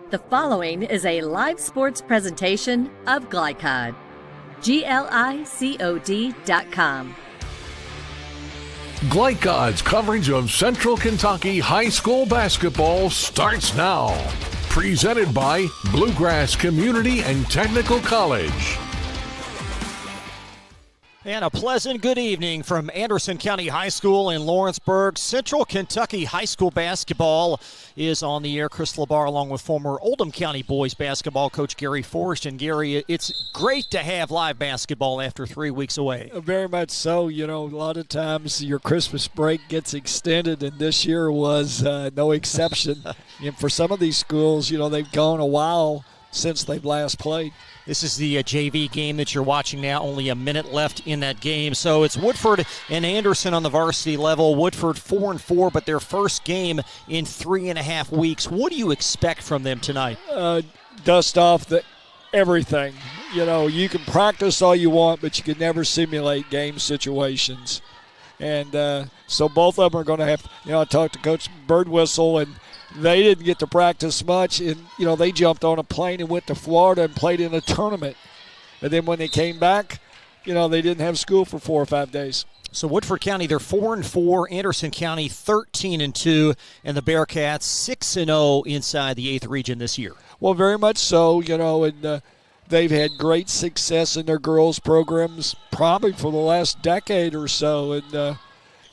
The following is a live sports presentation of Glycod. GLICOD.com. Glycod's coverage of Central Kentucky high school basketball starts now. Presented by Bluegrass Community and Technical College. And a pleasant good evening from Anderson County High School in Lawrenceburg. Central Kentucky High School basketball is on the air. Chris LaBar along with former Oldham County boys basketball coach Gary Forrest. And Gary, it's great to have live basketball after 3 weeks away. Very much so. You know, a lot of times your Christmas break gets extended, and this year was no exception. And for some of these schools, you know, they've gone a while since they've last played. This is the JV game that you're watching now. Only a minute left in that game. So it's Woodford and Anderson on the varsity level. Woodford 4-4, but their first game in 3.5 weeks. What do you expect from them tonight? Dust off everything. You know, you can practice all you want, but you can never simulate game situations. And so both of them are going to have, you know, I talked to Coach Birdwhistle, and they didn't get to practice much, and, you know, they jumped on a plane and went to Florida and played in a tournament. And then when they came back, you know, they didn't have school for 4 or 5 days. So Woodford County, they're 4-4. Anderson County, 13-2. And the Bearcats, 6-0 inside the 8th region this year. Well, very much so, you know, and they've had great success in their girls' programs probably for the last decade or so. And,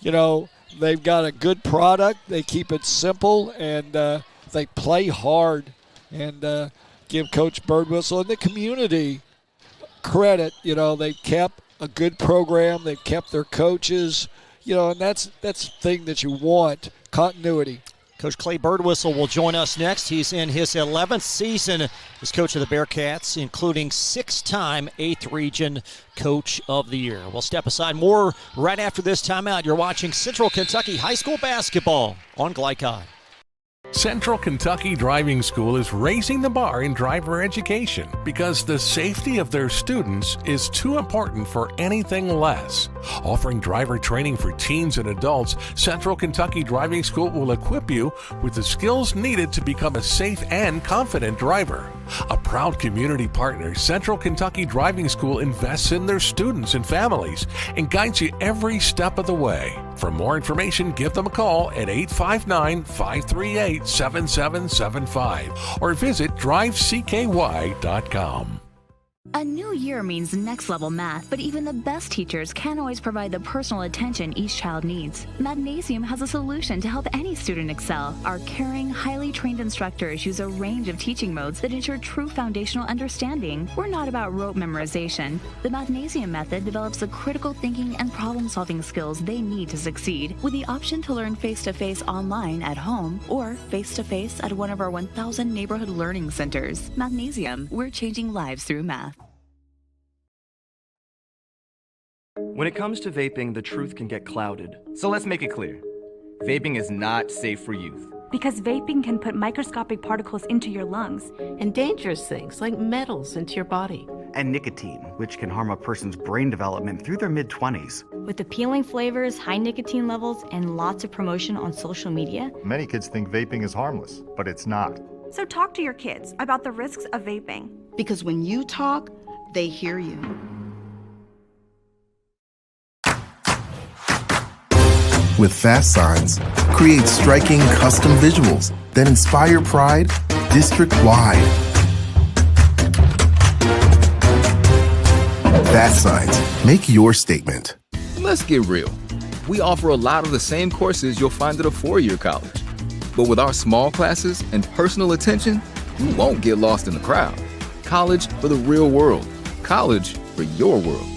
you know, they've got a good product. They keep it simple, and they play hard. And give Coach Birdwhistle and the community credit. You know, they've kept a good program. They've kept their coaches. You know, and that's the thing that you want, continuity. Coach Clay Birdwhistle will join us next. He's in his 11th season as coach of the Bearcats, including 6-time 8th Region Coach of the Year. We'll step aside more right after this timeout. You're watching Central Kentucky High School basketball on Glycod. Central Kentucky Driving School is raising the bar in driver education because the safety of their students is too important for anything less. Offering driver training for teens and adults, Central Kentucky Driving School will equip you with the skills needed to become a safe and confident driver. A proud community partner, Central Kentucky Driving School invests in their students and families and guides you every step of the way. For more information, give them a call at 859-538-7775 or visit drivecky.com. A new year means next-level math, but even the best teachers can't always provide the personal attention each child needs. Magnesium has a solution to help any student excel. Our caring, highly trained instructors use a range of teaching modes that ensure true foundational understanding. We're not about rote memorization. The Magnesium method develops the critical thinking and problem-solving skills they need to succeed, with the option to learn face-to-face online at home or face-to-face at one of our 1,000 neighborhood learning centers. Magnesium, we're changing lives through math. When it comes to vaping, the truth can get clouded. So let's make it clear. Vaping is not safe for youth. Because vaping can put microscopic particles into your lungs. And dangerous things like metals into your body. And nicotine, which can harm a person's brain development through their mid-20s. With appealing flavors, high nicotine levels, and lots of promotion on social media. Many kids think vaping is harmless, but it's not. So talk to your kids about the risks of vaping. Because when you talk, they hear you. With Fast Signs, create striking custom visuals that inspire pride district-wide. Fast Signs, make your statement. Let's get real. We offer a lot of the same courses you'll find at a four-year college. But with our small classes and personal attention, you won't get lost in the crowd. College for the real world. College for your world.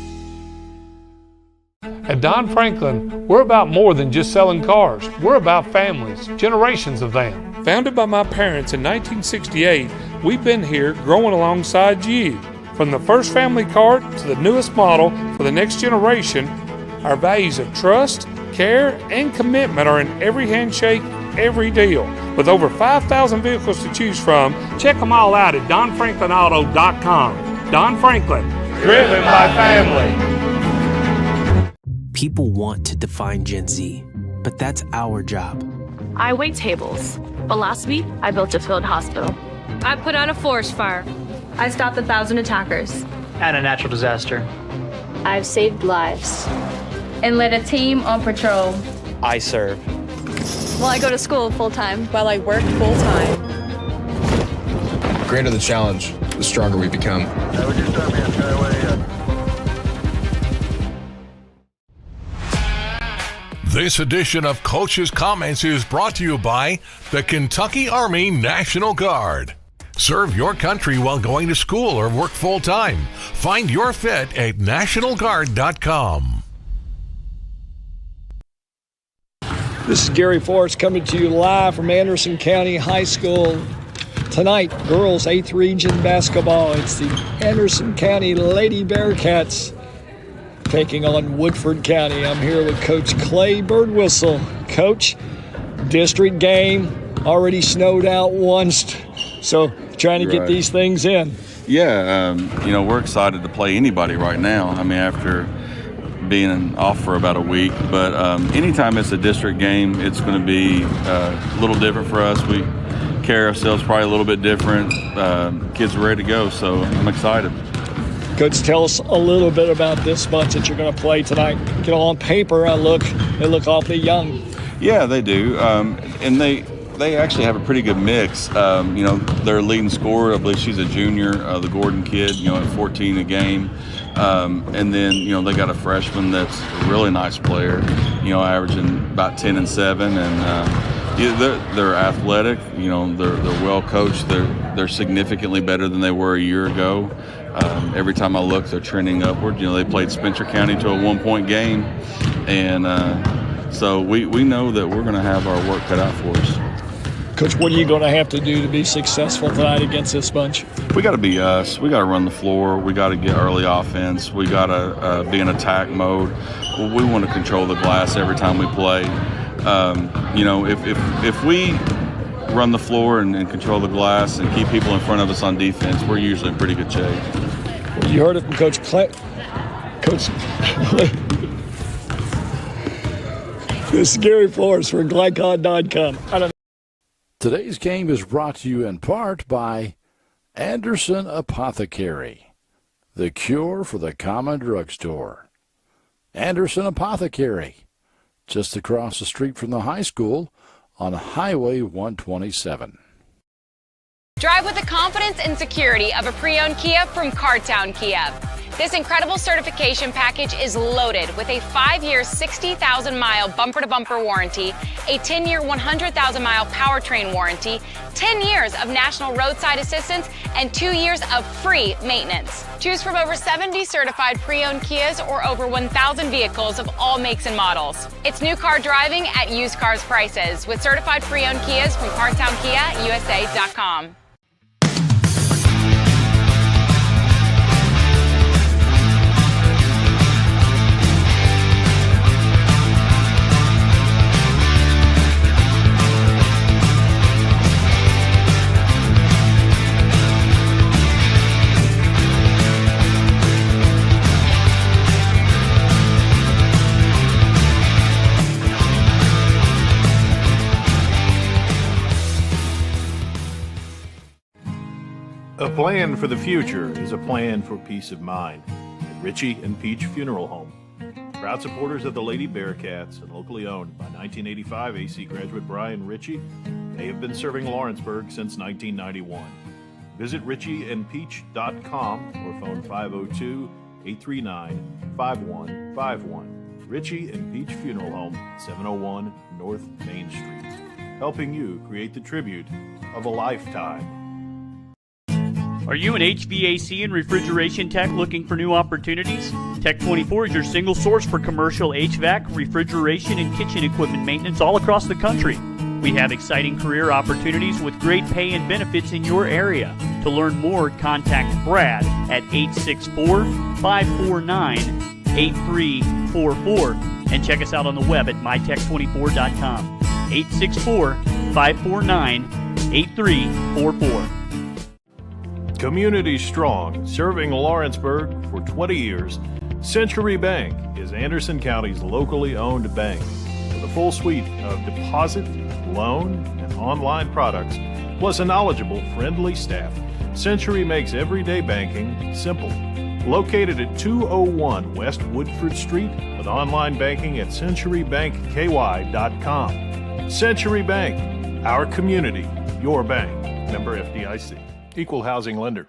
At Don Franklin, we're about more than just selling cars. We're about families, generations of them. Founded by my parents in 1968, we've been here growing alongside you. From the first family car to the newest model for the next generation, our values of trust, care, and commitment are in every handshake, every deal. With over 5,000 vehicles to choose from, check them all out at DonFranklinAuto.com. Don Franklin, driven by family. People want to define Gen Z, but that's our job. I wait tables, but last week I built a field hospital. I put out a forest fire. I stopped 1,000 attackers. And a natural disaster. I've saved lives. And led a team on patrol. I serve. Well, I go to school full-time. While I work full-time. The greater the challenge, the stronger we become. This edition of Coach's Comments is brought to you by the Kentucky Army National Guard. Serve your country while going to school or work full-time. Find your fit at nationalguard.com. This is Gary Forrest coming to you live from Anderson County High School. Tonight, girls 8th Region basketball. It's the Anderson County Lady Bearcats taking on Woodford County. I'm here with Coach Clay Birdwhistle. Coach, district game, already snowed out once, so trying to get these things in. Yeah, we're excited to play anybody right now. I mean, after being off for about a week, but anytime it's a district game, it's going to be a little different for us. We carry ourselves probably a little bit different. Kids are ready to go, so I'm excited. Coach, tell us a little bit about this bunch that you're going to play tonight. On paper, they look awfully young. Yeah, they do, and they actually have a pretty good mix. Their leading scorer, I believe she's a junior, the Gordon kid, at 14 a game. And then, they got a freshman that's a really nice player, averaging about 10 and 7. And they're athletic, they're well coached. They're significantly better than they were a year ago. Every time I look, they're trending upward. They played Spencer County to a 1-point game. And so we know that we're going to have our work cut out for us. Coach, what are you going to have to do to be successful tonight against this bunch? We got to be us. We got to run the floor. We got to get early offense. We got to be in attack mode. We want to control the glass every time we play. If we run the floor and control the glass and keep people in front of us on defense, we're usually in pretty good shape. You heard it from Coach Clay. Coach. This is Gary Forrest for Glycon.com. Today's game is brought to you in part by Anderson Apothecary, the cure for the common drugstore. Anderson Apothecary, just across the street from the high school on Highway 127. Drive with the confidence and security of a pre-owned Kia from Cartown Kia. This incredible certification package is loaded with a 5-year, 60,000-mile bumper-to-bumper warranty, a 10-year, 100,000-mile powertrain warranty, 10 years of national roadside assistance, and 2 years of free maintenance. Choose from over 70 certified pre-owned Kias or over 1,000 vehicles of all makes and models. It's new car driving at used cars prices with certified pre-owned Kias from CartownKiaUSA.com. A plan for the future is a plan for peace of mind at Ritchie and Peach Funeral Home. Proud supporters of the Lady Bearcats and locally owned by 1985 AC graduate Brian Ritchie, they have been serving Lawrenceburg since 1991. Visit ritchieandpeach.com or phone 502-839-5151. Ritchie and Peach Funeral Home, 701 North Main Street, helping you create the tribute of a lifetime. Are you an HVAC and refrigeration tech looking for new opportunities? Tech24 is your single source for commercial HVAC, refrigeration, and kitchen equipment maintenance all across the country. We have exciting career opportunities with great pay and benefits in your area. To learn more, contact Brad at 864-549-8344 and check us out on the web at mytech24.com. 864-549-8344. Community strong, serving Lawrenceburg for 20 years, Century Bank is Anderson County's locally owned bank. With a full suite of deposit, loan, and online products, plus a knowledgeable, friendly staff, Century makes everyday banking simple. Located at 201 West Woodford Street with online banking at centurybankky.com. Century Bank, our community, your bank. Member FDIC. Equal housing lender.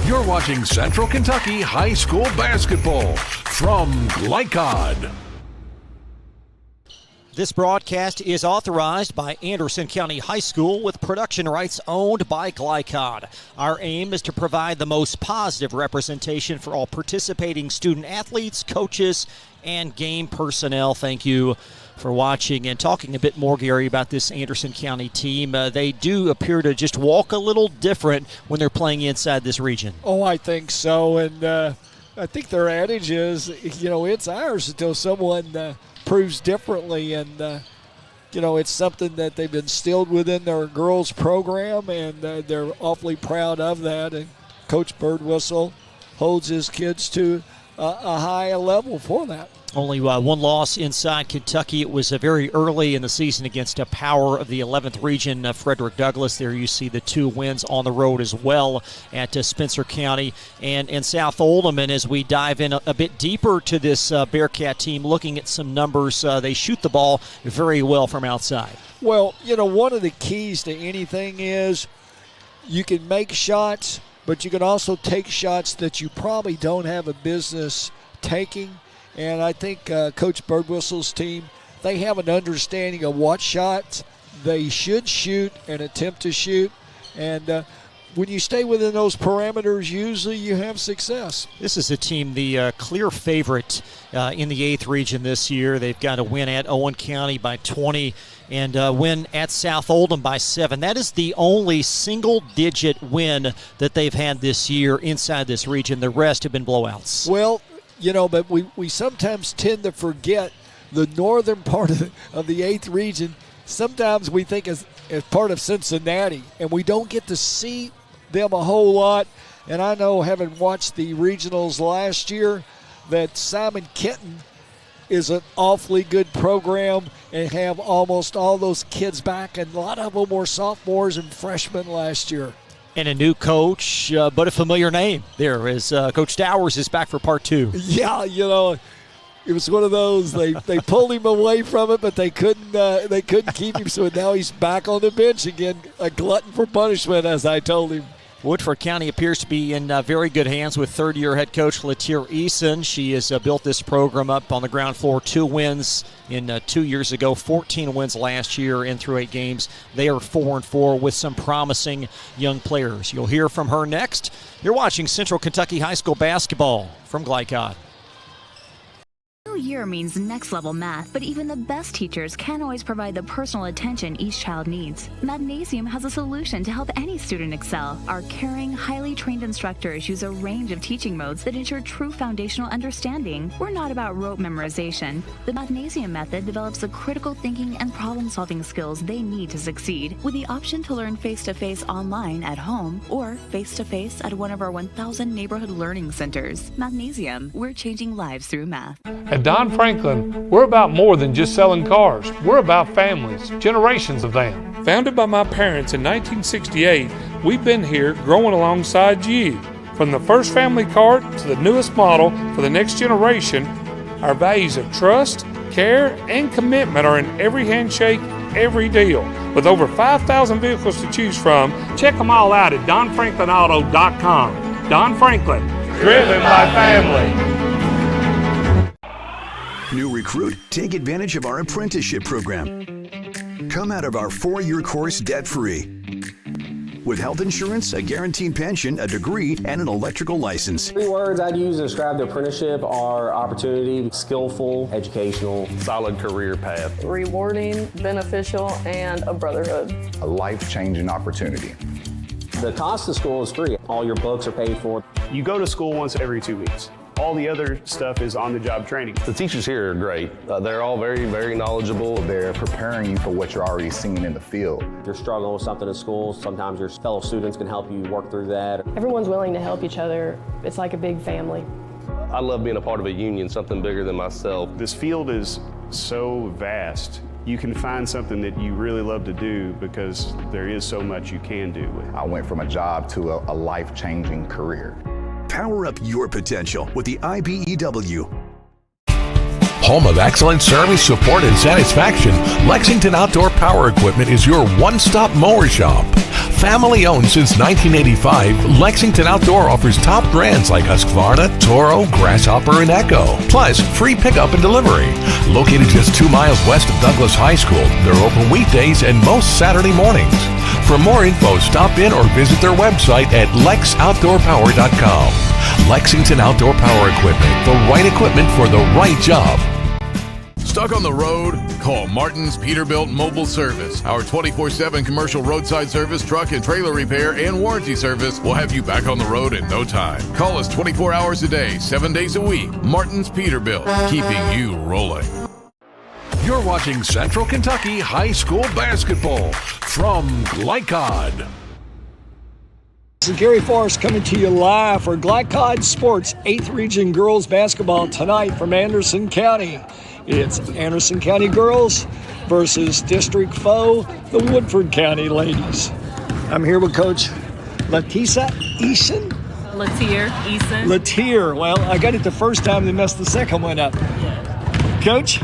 You're watching Central Kentucky High School Basketball from Glycod. This broadcast is authorized by Anderson County High School with production rights owned by Glycod. Our aim is to provide the most positive representation for all participating student athletes, coaches, and game personnel. Thank you for watching and talking a bit more, Gary, about this Anderson County team. They do appear to just walk a little different when they're playing inside this region. Oh, I think so, and I think their adage is, it's ours until someone proves differently, and it's something that they've instilled within their girls program, and they're awfully proud of that. And Coach Birdwhistle holds his kids to a high level for that. Only one loss inside Kentucky. It was very early in the season against a power of the 11th region, Frederick Douglass. There you see the 2 wins on the road as well at Spencer County and South Oldham. And as we dive in a bit deeper to this Bearcat team, looking at some numbers, they shoot the ball very well from outside. Well, one of the keys to anything is you can make shots, but you can also take shots that you probably don't have a business taking. And I think Coach Birdwhistle's team, they have an understanding of what shots they should shoot and attempt to shoot. And when you stay within those parameters, usually you have success. This is a team, the clear favorite in the 8th region this year. They've got a win at Owen County by 20 and a win at South Oldham by 7. That is the only single-digit win that they've had this year inside this region. The rest have been blowouts. Well, but we sometimes tend to forget the northern part of the 8th region. Sometimes we think as part of Cincinnati, and we don't get to see them a whole lot. And I know, having watched the regionals last year, that Simon Kenton is an awfully good program and have almost all those kids back, and a lot of them were sophomores and freshmen last year. And a new coach, but a familiar name there, as Coach Dowers is back for part 2. Yeah, it was one of those. They pulled him away from it, but they couldn't keep him. So now he's back on the bench again, a glutton for punishment, as I told him. Woodford County appears to be in very good hands with third-year head coach Latier Eason. She has built this program up on the ground floor. 2 wins in 2 years ago, 14 wins last year in through 8 games. They are 4-4 with some promising young players. You'll hear from her next. You're watching Central Kentucky High School basketball from Glycod. New year means next level math, but even the best teachers can't always provide the personal attention each child needs. Magnesium has a solution to help any student excel. Our caring, highly trained instructors use a range of teaching modes that ensure true foundational understanding. We're not about rote memorization. The Magnesium method develops the critical thinking and problem-solving skills they need to succeed, with the option to learn face-to-face online at home or face-to-face at one of our 1,000 neighborhood learning centers. Magnesium, we're changing lives through math. At Don Franklin, we're about more than just selling cars. We're about families, generations of them. Founded by my parents in 1968, we've been here growing alongside you. From the first family car to the newest model for the next generation, our values of trust, care, and commitment are in every handshake, every deal. With over 5,000 vehicles to choose from, check them all out at DonFranklinAuto.com. Don Franklin, driven by family. New recruit, take advantage of our apprenticeship program. Come out of our 4-year course debt-free. With health insurance, a guaranteed pension, a degree, and an electrical license. 3 words I'd use to describe the apprenticeship are opportunity, skillful, educational, solid career path, rewarding, beneficial, and a brotherhood. A life-changing opportunity. The cost of school is free. All your books are paid for. You go to school once every 2 weeks. All the other stuff is on-the-job training. The teachers here are great. They're all very, very knowledgeable. They're preparing you for what you're already seeing in the field. If you're struggling with something in school, sometimes your fellow students can help you work through that. Everyone's willing to help each other. It's like a big family. I love being a part of a union, something bigger than myself. This field is so vast. you can find something that you really love to do because there is so much you can do with it. I went from a job to a life-changing career. Power up your potential with the IBEW. Home of excellent service, support, and satisfaction, Lexington Outdoor Power Equipment is your one-stop mower shop. Family owned since 1985, Lexington Outdoor offers top brands like Husqvarna, Toro, Grasshopper, and Echo. Plus, free pickup and delivery. Located just 2 miles west of Douglas High School, they're open weekdays and most Saturday mornings. For more info, stop in or visit their website at lexoutdoorpower.com. Lexington Outdoor Power Equipment, the right equipment for the right job. Stuck on the road? Call Martin's Peterbilt Mobile Service. Our 24/7 commercial roadside service, truck and trailer repair, and warranty service will have you back on the road in no time. Call us 24 hours a day, 7 days a week. Martin's Peterbilt, keeping you rolling. You're watching Central Kentucky High School Basketball from Glycod. This is Gary Forrest coming to you live for Glycod Sports 8th Region Girls Basketball tonight from Anderson County. It's Anderson County girls versus district foe, the Woodford County ladies. I'm here with Coach Leticia Eason. Latier. Well, I got it the first time, they messed the second one up. Yes. Coach,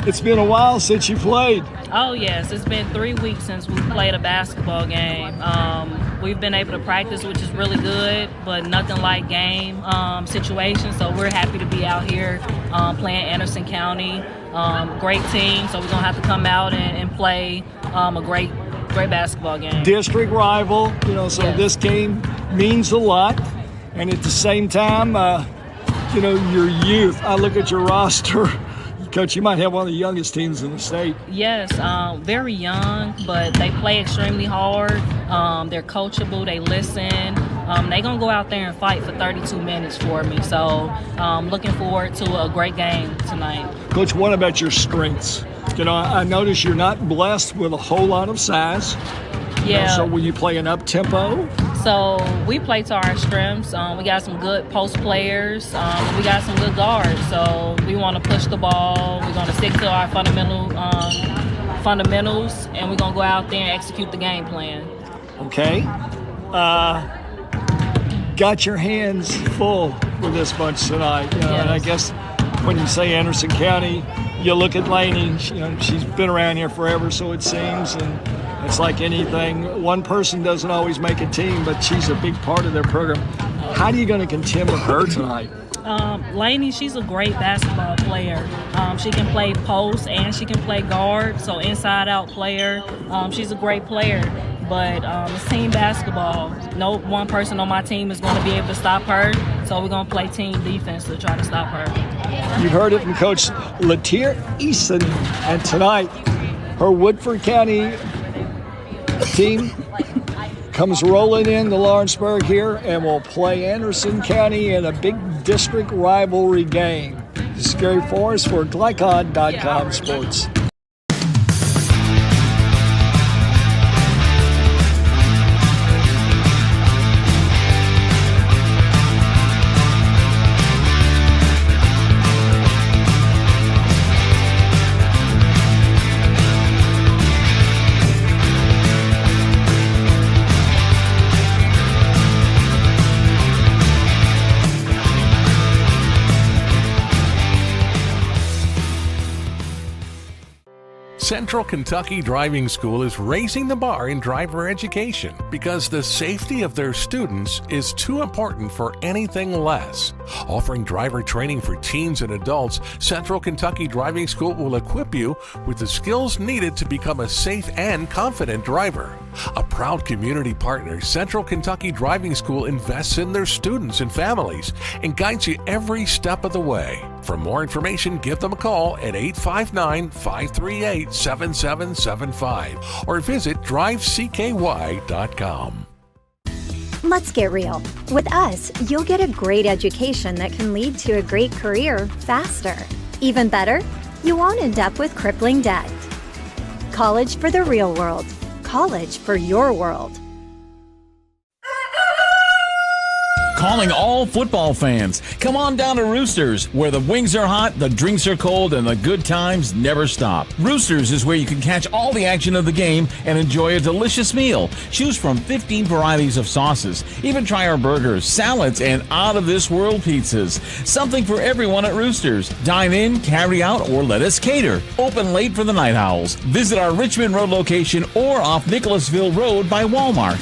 it's been a while since you played. Oh, yes. It's been 3 weeks since we played a basketball game. We've been able to practice, which is really good, but nothing like game situations. So we're happy to be out here playing Anderson County. Great team, so we're going to have to come out and play a great basketball game. District rival, so yes. This game means a lot. And at the same time, your youth. I look at your roster. Coach, you might have one of the youngest teams in the state. Yes, very young, but they play extremely hard. They're coachable, they listen. They're going to go out there and fight for 32 minutes for me. So looking forward to a great game tonight. Coach, what about your strengths? I notice you're not blessed with a whole lot of size. Yeah. So will you play an up-tempo? So we play to our strengths. We got some good post players. We got some good guards. So we want to push the ball. We're going to stick to our fundamentals, and we're going to go out there and execute the game plan. Okay. Got your hands full with this bunch tonight. Yes. And I guess when you say Anderson County, you look at Lainey. She's been around here forever, so it seems, and it's like anything. One person doesn't always make a team, but she's a big part of their program. How are you going to contend with her tonight? Lainey, she's a great basketball player. She can play post and she can play guard, so inside-out player. She's a great player, but it's team basketball. No one person on my team is going to be able to stop her, so we're going to play team defense to try to stop her. You've heard it from Coach Latier Eason, and tonight her Woodford County team comes rolling in to Lawrenceburg here and will play Anderson County in a big district rivalry game. This is Gary Forrest for Glycod.com Sports. Central Kentucky Driving School is raising the bar in driver education because the safety of their students is too important for anything less. Offering driver training for teens and adults, Central Kentucky Driving School will equip you with the skills needed to become a safe and confident driver. A proud community partner, Central Kentucky Driving School invests in their students and families and guides you every step of the way. For more information, give them a call at 859-538-7775 or visit drivecky.com. Let's get real. With us, you'll get a great education that can lead to a great career faster. Even better, you won't end up with crippling debt. College for the real world. College for your world. Calling all football fans. Come on down to Roosters, where the wings are hot, the drinks are cold, and the good times never stop. Roosters is where you can catch all the action of the game and enjoy a delicious meal. Choose from 15 varieties of sauces. Even try our burgers, salads, and out-of-this-world pizzas. Something for everyone at Roosters. Dine in, carry out, or let us cater. Open late for the Night Owls. Visit our Richmond Road location or off Nicholasville Road by Walmart.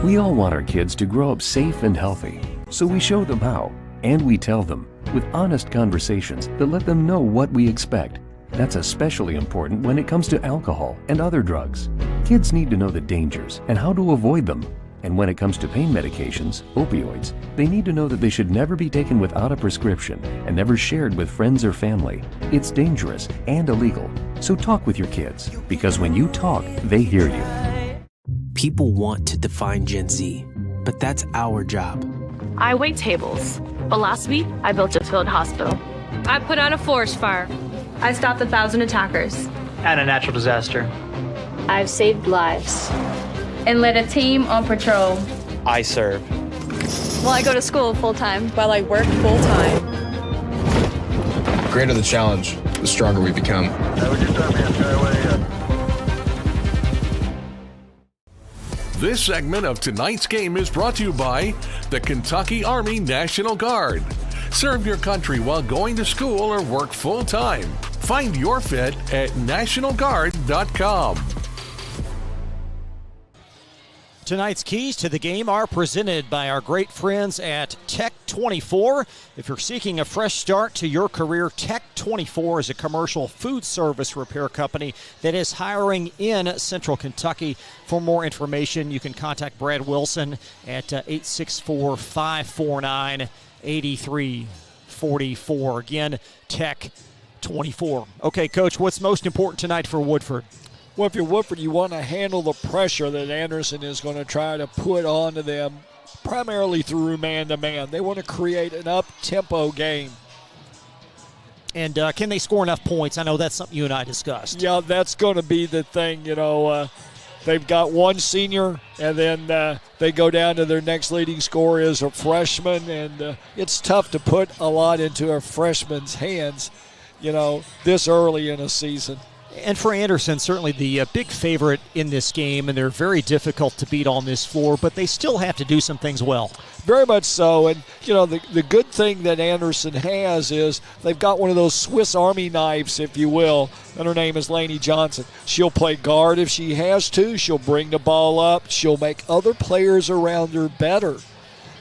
We all want our kids to grow up safe and healthy, so we show them how, and we tell them with honest conversations that let them know what we expect. That's especially important when it comes to alcohol and other drugs. Kids need to know the dangers and how to avoid them. And when it comes to pain medications, opioids, they need to know that they should never be taken without a prescription and never shared with friends or family. It's dangerous and illegal. So talk with your kids, because when you talk, they hear you. People want to define Gen Z, but that's our job. I wait tables, but last week I built a field hospital. I put out a forest fire. I stopped 1,000 attackers. And a natural disaster. I've saved lives and led a team on patrol. I serve. Well, I go to school full-time while I work full-time. The greater the challenge, the stronger we become. This segment of tonight's game is brought to you by the Kentucky Army National Guard. Serve your country while going to school or work full-time. Find your fit at nationalguard.com. Tonight's keys to the game are presented by our great friends at Tech 24. If you're seeking a fresh start to your career, Tech 24 is a commercial food service repair company that is hiring in Central Kentucky. For more information, you can contact Brad Wilson at 864-549-8344. Again, Tech 24. Okay, Coach, what's most important tonight for Woodford? Well, if you're Woodford, you want to handle the pressure that Anderson is going to try to put onto them, primarily through man-to-man. They want to create an up-tempo game. And can they score enough points? I know that's something you and I discussed. Yeah, that's going to be the thing. You know, they've got one senior, and then they go down to their next leading scorer is a freshman, and it's tough to put a lot into a freshman's hands, you know, this early in a season. And for Anderson, certainly the big favorite in this game, and they're very difficult to beat on this floor, but they still have to do some things well. Very much so. And, you know, the good thing that Anderson has is they've got one of those Swiss Army knives, if you will, and her name is Lainey Johnson. She'll play guard if she has to. She'll bring the ball up. She'll make other players around her better.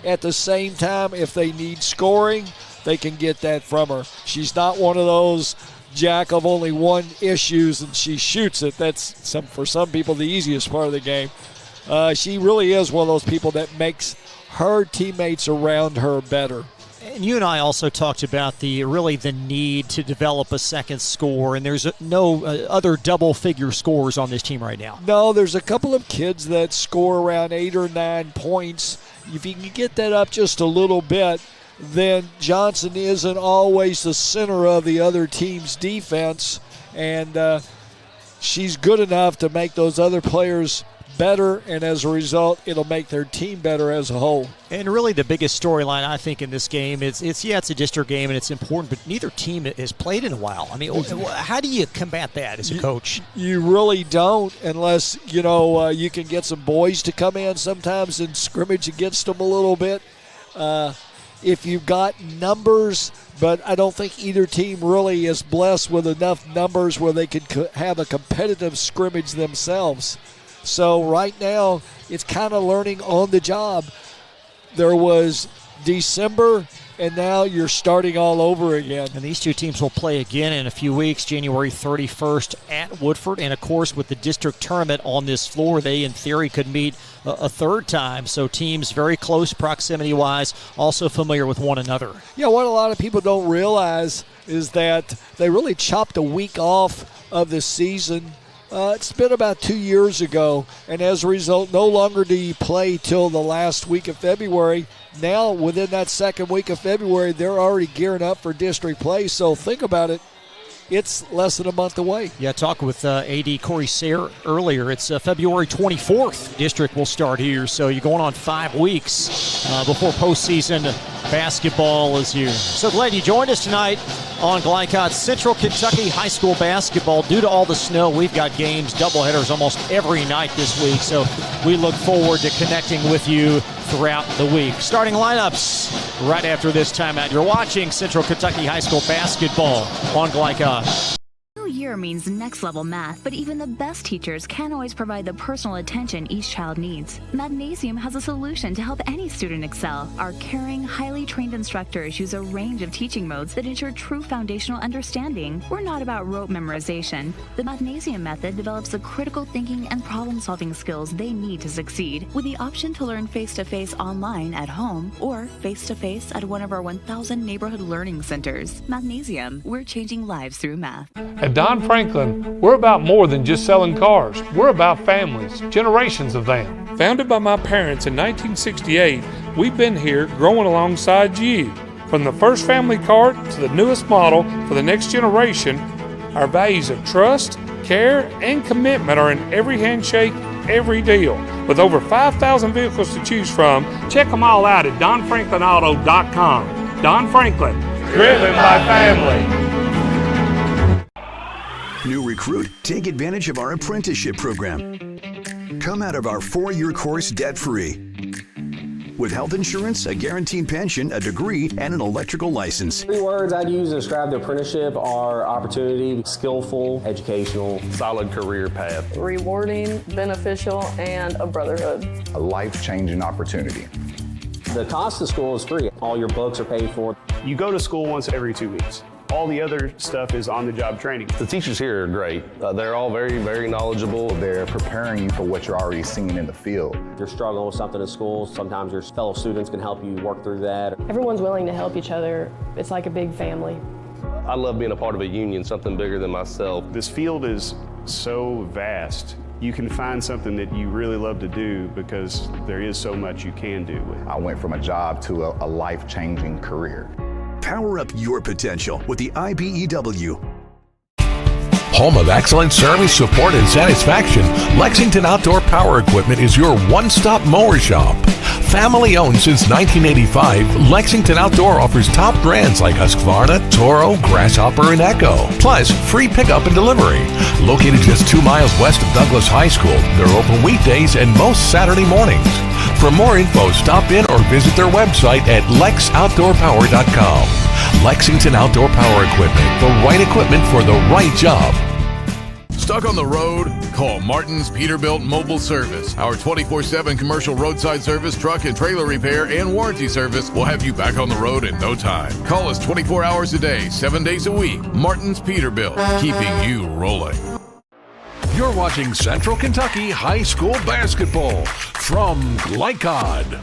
At the same time, if they need scoring, they can get that from her. She's not one of those jack of only one issues and she shoots it. That's for some people the easiest part of the game. She really is one of those people that makes her teammates around her better. And you and I also talked about the need to develop a second score, and there's no other double-figure scores on this team right now. No, there's a couple of kids that score around 8 or 9 points. If you can get that up just a little bit, then Johnson isn't always the center of the other team's defense, and she's good enough to make those other players better, and as a result, it'll make their team better as a whole. And really the biggest storyline, I think, in this game is it's a district game and it's important, but neither team has played in a while. I mean, how do you combat that as a coach? You really don't, unless, you know, you can get some boys to come in sometimes and scrimmage against them a little bit. If you've got numbers, but I don't think either team really is blessed with enough numbers where they could have a competitive scrimmage themselves. So right now, it's kind of learning on the job. There was December, and now you're starting all over again. And these two teams will play again in a few weeks, January 31st at Woodford. And, of course, with the district tournament on this floor, they, in theory, could meet a third time. So teams very close proximity-wise, also familiar with one another. Yeah, what a lot of people don't realize is that they really chopped a week off of the season. It's been about 2 years ago, and as a result, no longer do you play till the last week of February. Now, within that second week of February, they're already gearing up for district play. So think about it. it's less than a month away. Yeah, talk with AD Corey Sayre earlier. It's February 24th. District will start here, so you're going on 5 weeks before postseason basketball is here. So glad you joined us tonight on Glycod. Central Kentucky High School basketball. Due to all the snow, we've got games, doubleheaders almost every night this week, so we look forward to connecting with you throughout the week. Starting lineups right after this timeout. You're watching Central Kentucky High School basketball on Glycod. New year means next level math, but even the best teachers can't always provide the personal attention each child needs. Magnesium has a solution to help any student excel. Our caring, highly trained instructors use a range of teaching modes that ensure true foundational understanding. We're not about rote memorization. The Magnesium method develops the critical thinking and problem-solving skills they need to succeed, with the option to learn face-to-face online at home or face-to-face at one of our 1,000 neighborhood learning centers. Magnesium, we're changing lives through math. At Don Franklin, we're about more than just selling cars. We're about families, generations of them. Founded by my parents in 1968, we've been here growing alongside you. From the first family car to the newest model for the next generation, our values of trust, care, and commitment are in every handshake, every deal. With over 5,000 vehicles to choose from, check them all out at DonFranklinAuto.com. Don Franklin, driven by family. New recruit? Take advantage of our apprenticeship program. Come out of our 4-year course debt-free. With health insurance, a guaranteed pension, a degree, and an electrical license. 3 words I'd use to describe the apprenticeship are opportunity, skillful, educational, Solid career path. Rewarding, beneficial, and a brotherhood. A life-changing opportunity. The cost of school is free. All your books are paid for. You go to school once every 2 weeks. All the other stuff is on-the-job training. The teachers here are great. They're all very, very knowledgeable. They're preparing you for what you're already seeing in the field. If you're struggling with something in school, sometimes your fellow students can help you work through that. Everyone's willing to help each other. It's like a big family. I love being a part of a union, something bigger than myself. This field is so vast. You can find something that you really love to do because there is so much you can do with it. I went from a job to a life-changing career. Power up your potential with the IBEW. Home of excellent service, support, and satisfaction, Lexington Outdoor Power Equipment is your one-stop mower shop. Family owned since 1985, Lexington Outdoor offers top brands like Husqvarna, Toro, Grasshopper, and Echo. Plus, free pickup and delivery. Located just 2 miles west of Douglas High School, they're open weekdays and most Saturday mornings. For more info, stop in or visit their website at lexoutdoorpower.com. Lexington Outdoor Power Equipment, the right equipment for the right job. Stuck on the road? Call Martin's Peterbilt Mobile Service. Our 24/7 commercial roadside service, truck and trailer repair, and warranty service will have you back on the road in no time. Call us 24 hours a day, 7 days a week. Martin's Peterbilt, keeping you rolling. You're watching Central Kentucky High School basketball from Glycod.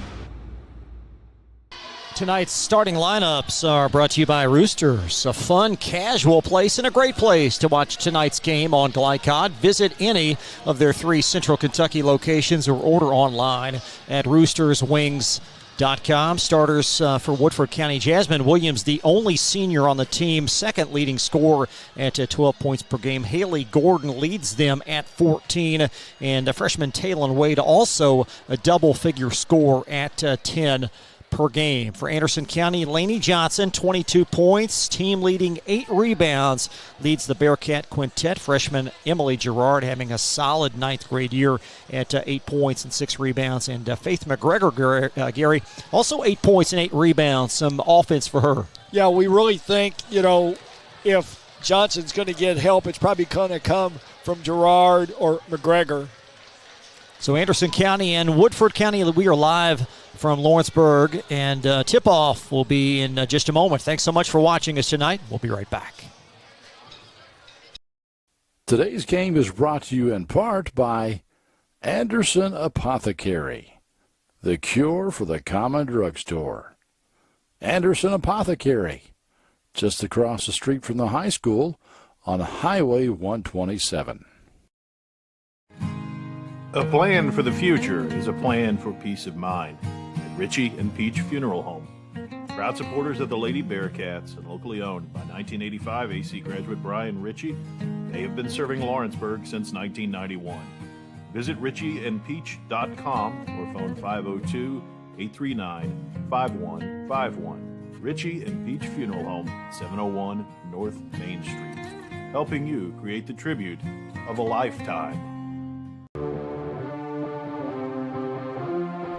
Tonight's starting lineups are brought to you by Roosters, a fun, casual place and a great place to watch tonight's game on Glycod. Visit any of their 3 Central Kentucky locations or order online at roosterswings.com. Starters for Woodford County, Jasmine Williams, the only senior on the team, second leading scorer at 12 points per game. Haley Gordon leads them at 14, and freshman Taylon Wade also a double-figure score at 10 per game. For Anderson County, Laney Johnson, 22 points, team leading 8 rebounds, leads the Bearcat quintet. Freshman Emily Gerard having a solid 9th grade year at 8 points and 6 rebounds. And Faith McGregor, Gary, also 8 points and 8 rebounds. Some offense for her. Yeah, we really think, if Johnson's going to get help, it's probably going to come from Gerard or McGregor. So Anderson County and Woodford County, we are live from Lawrenceburg, and tip-off will be in just a moment. Thanks so much for watching us tonight. We'll be right back. Today's game is brought to you in part by Anderson Apothecary, the cure for the common drugstore. Anderson Apothecary, just across the street from the high school on Highway 127. A plan for the future is a plan for peace of mind at Richie and Peach Funeral Home. Proud supporters of the Lady Bearcats and locally owned by 1985 AC graduate Brian Ritchie, they have been serving Lawrenceburg since 1991. Visit richieandpeach.com or phone 502-839-5151. Ritchie and Peach Funeral Home, 701 North Main Street, helping you create the tribute of a lifetime.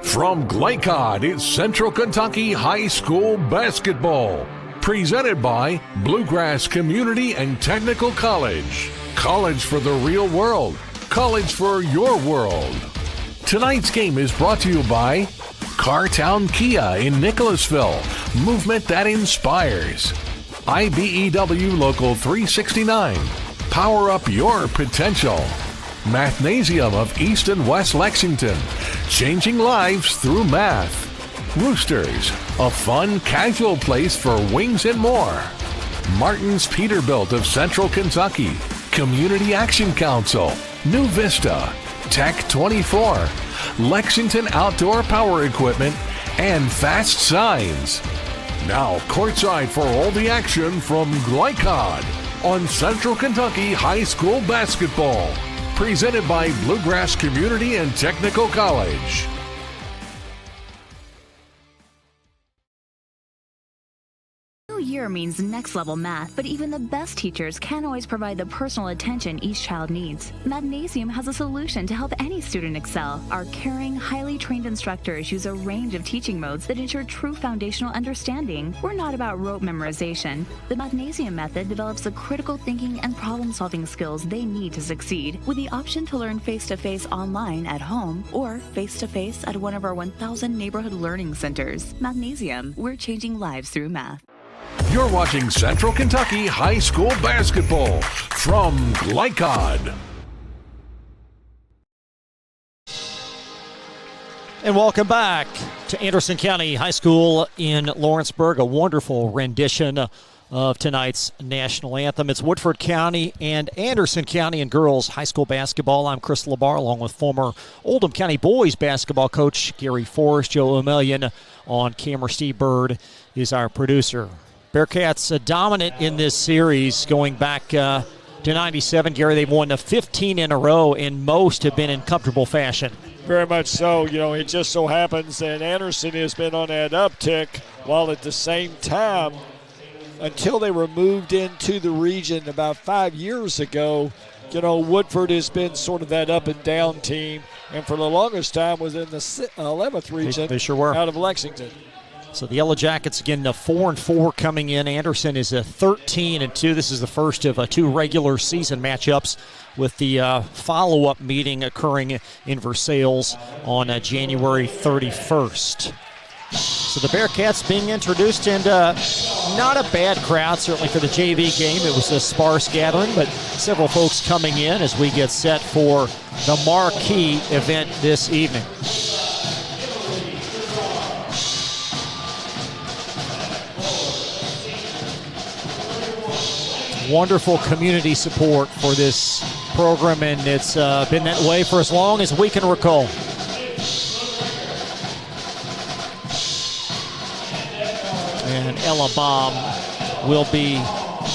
From Glycod, it's Central Kentucky High School basketball. Presented by Bluegrass Community and Technical College. College for the real world. College for your world. Tonight's game is brought to you by Cartown Kia in Nicholasville. Movement that inspires. IBEW Local 369. Power up your potential. Mathnasium of East and West Lexington. Changing lives through math. Roosters, a fun, casual place for wings and more. Martin's Peterbilt of Central Kentucky. Community Action Council. New Vista. Tech 24. Lexington Outdoor Power Equipment. And Fast Signs. Now courtside for all the action from Glycod on Central Kentucky High School basketball. Presented by Bluegrass Community and Technical College. New year means next level math, but even the best teachers can't always provide the personal attention each child needs. Magnesium has a solution to help any student excel. Our caring, highly trained instructors use a range of teaching modes that ensure true foundational understanding. We're not about rote memorization. The Magnesium method develops the critical thinking and problem-solving skills they need to succeed, with the option to learn face-to-face online at home or face-to-face at one of our 1,000 neighborhood learning centers. Magnesium, we're changing lives through math. You're watching Central Kentucky High School basketball from Glycod. And welcome back to Anderson County High School in Lawrenceburg. A wonderful rendition of tonight's national anthem. It's Woodford County and Anderson County in girls high school basketball. I'm Chris LaBar, along with former Oldham County boys basketball coach Gary Forrest. Joe O'Million on camera. Steve Bird is our producer. Bearcats dominant in this series going back to 97. Gary, they've won 15 in a row, and most have been in comfortable fashion. Very much so. You know, it just so happens that Anderson has been on that uptick, while at the same time, until they were moved into the region about 5 years ago, you know, Woodford has been sort of that up and down team, and for the longest time was in the 11th region. They sure were. Out of Lexington. So the Yellow Jackets again 4-4 coming in. Anderson is 13-2. This is the first of two regular season matchups, with the follow-up meeting occurring in Versailles on January 31st. So the Bearcats being introduced, and not a bad crowd, certainly for the JV game. It was a sparse gathering, but several folks coming in as we get set for the marquee event this evening. Wonderful community support for this program, and it's been that way for as long as we can recall. And Ella Baum will be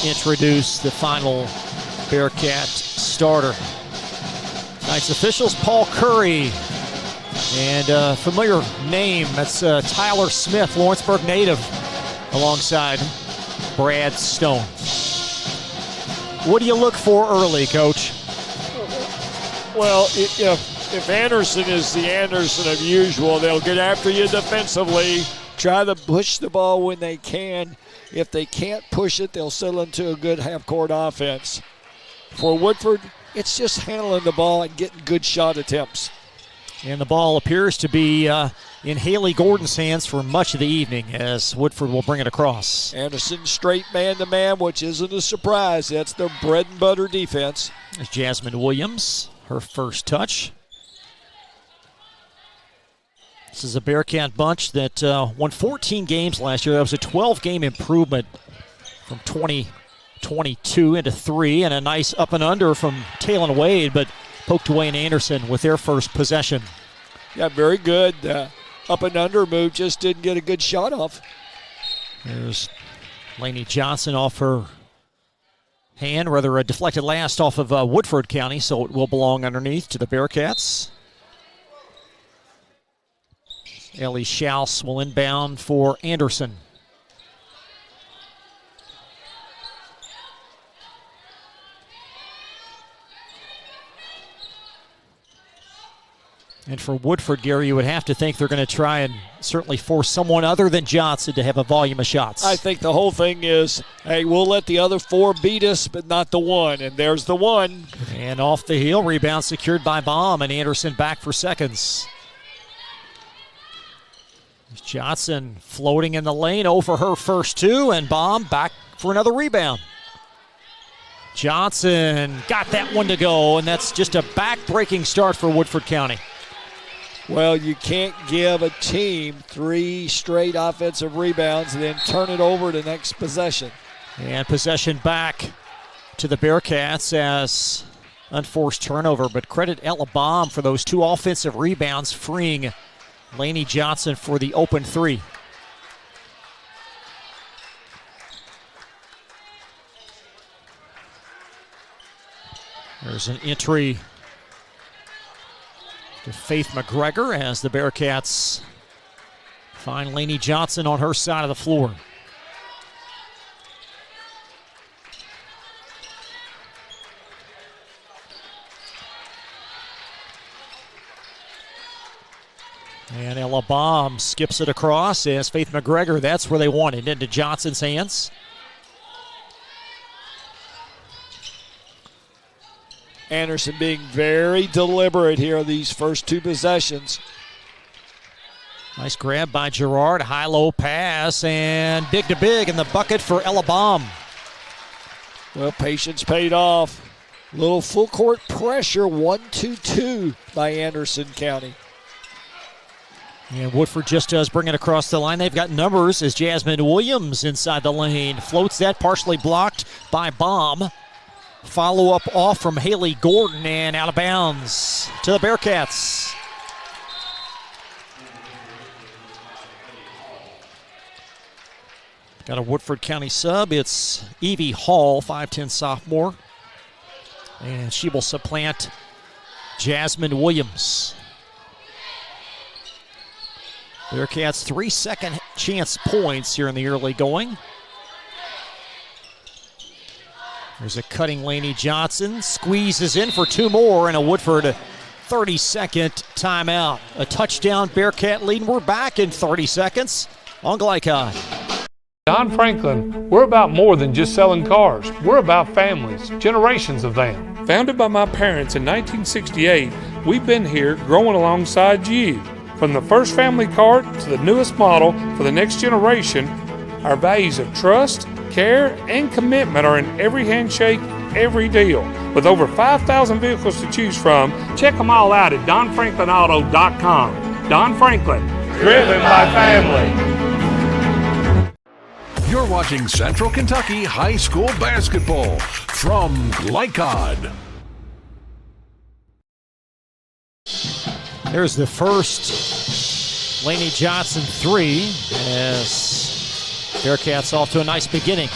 introduced, the final Bearcat starter. Tonight's officials, Paul Curry, and a familiar name, that's Tyler Smith, Lawrenceburg native, alongside Brad Stone. What do you look for early, Coach? Well, if Anderson is the Anderson of usual, they'll get after you defensively, try to push the ball when they can. If they can't push it, they'll settle into a good half-court offense. For Woodford, it's just handling the ball and getting good shot attempts. And the ball appears to be in Haley Gordon's hands for much of the evening, as Woodford will bring it across. Anderson straight man-to-man, which isn't a surprise. That's their bread-and-butter defense. There's Jasmine Williams, her first touch. This is a Bearcat bunch that won 14 games last year. That was a 12-game improvement from 2022 into 3, and a nice up and under from Talon Wade, but poked away in Anderson with their first possession. Yeah, very good. Up and under move, just didn't get a good shot off. There's Lainey Johnson off her hand, rather a deflected last off of Woodford County, so it will belong underneath to the Bearcats. Ellie Schaus will inbound for Anderson. And for Woodford, Gary, you would have to think they're going to try and certainly force someone other than Johnson to have a volume of shots. I think the whole thing is, hey, we'll let the other four beat us, but not the one. And there's the one. And off the heel, rebound secured by Baum, and Anderson back for seconds. Johnson floating in the lane over her first two, and Baum back for another rebound. Johnson got that one to go, and that's just a back-breaking start for Woodford County. Well, you can't give a team 3 straight offensive rebounds and then turn it over to the next possession. And possession back to the Bearcats as unforced turnover, but credit Ella Baum for those 2 offensive rebounds, freeing Lainey Johnson for the open 3. There's an entry to Faith McGregor as the Bearcats find Lainey Johnson on her side of the floor. And Ella Baum skips it across as Faith McGregor, that's where they want it, into Johnson's hands. Anderson being very deliberate here these first 2 possessions. Nice grab by Gerard, high-low pass, and big to big in the bucket for Ella Baum. Well, patience paid off. Little full court pressure, 1-2-2 by Anderson County. And Woodford just does bring it across the line. They've got numbers as Jasmine Williams inside the lane. Floats that, partially blocked by Baum. Follow-up off from Haley Gordon and out of bounds to the Bearcats. Got a Woodford County sub. It's Evie Hall, 5'10 sophomore. And she will supplant Jasmine Williams. Bearcats 3 second chance points here in the early going. There's a cutting Lainey Johnson. Squeezes in for 2 more and a Woodford 30-second timeout. A touchdown Bearcat lead. We're back in 30 seconds on Glycod. Don Franklin, we're about more than just selling cars. We're about families, generations of them. Founded by my parents in 1968, we've been here growing alongside you. From the first family car to the newest model for the next generation, our values of trust, care, and commitment are in every handshake, every deal. With over 5,000 vehicles to choose from, check them all out at DonFranklinAuto.com. Don Franklin, driven by family. You're watching Central Kentucky High School Basketball from Glycod. There's the first Lainey Johnson 3 as Bearcats off to a nice beginning.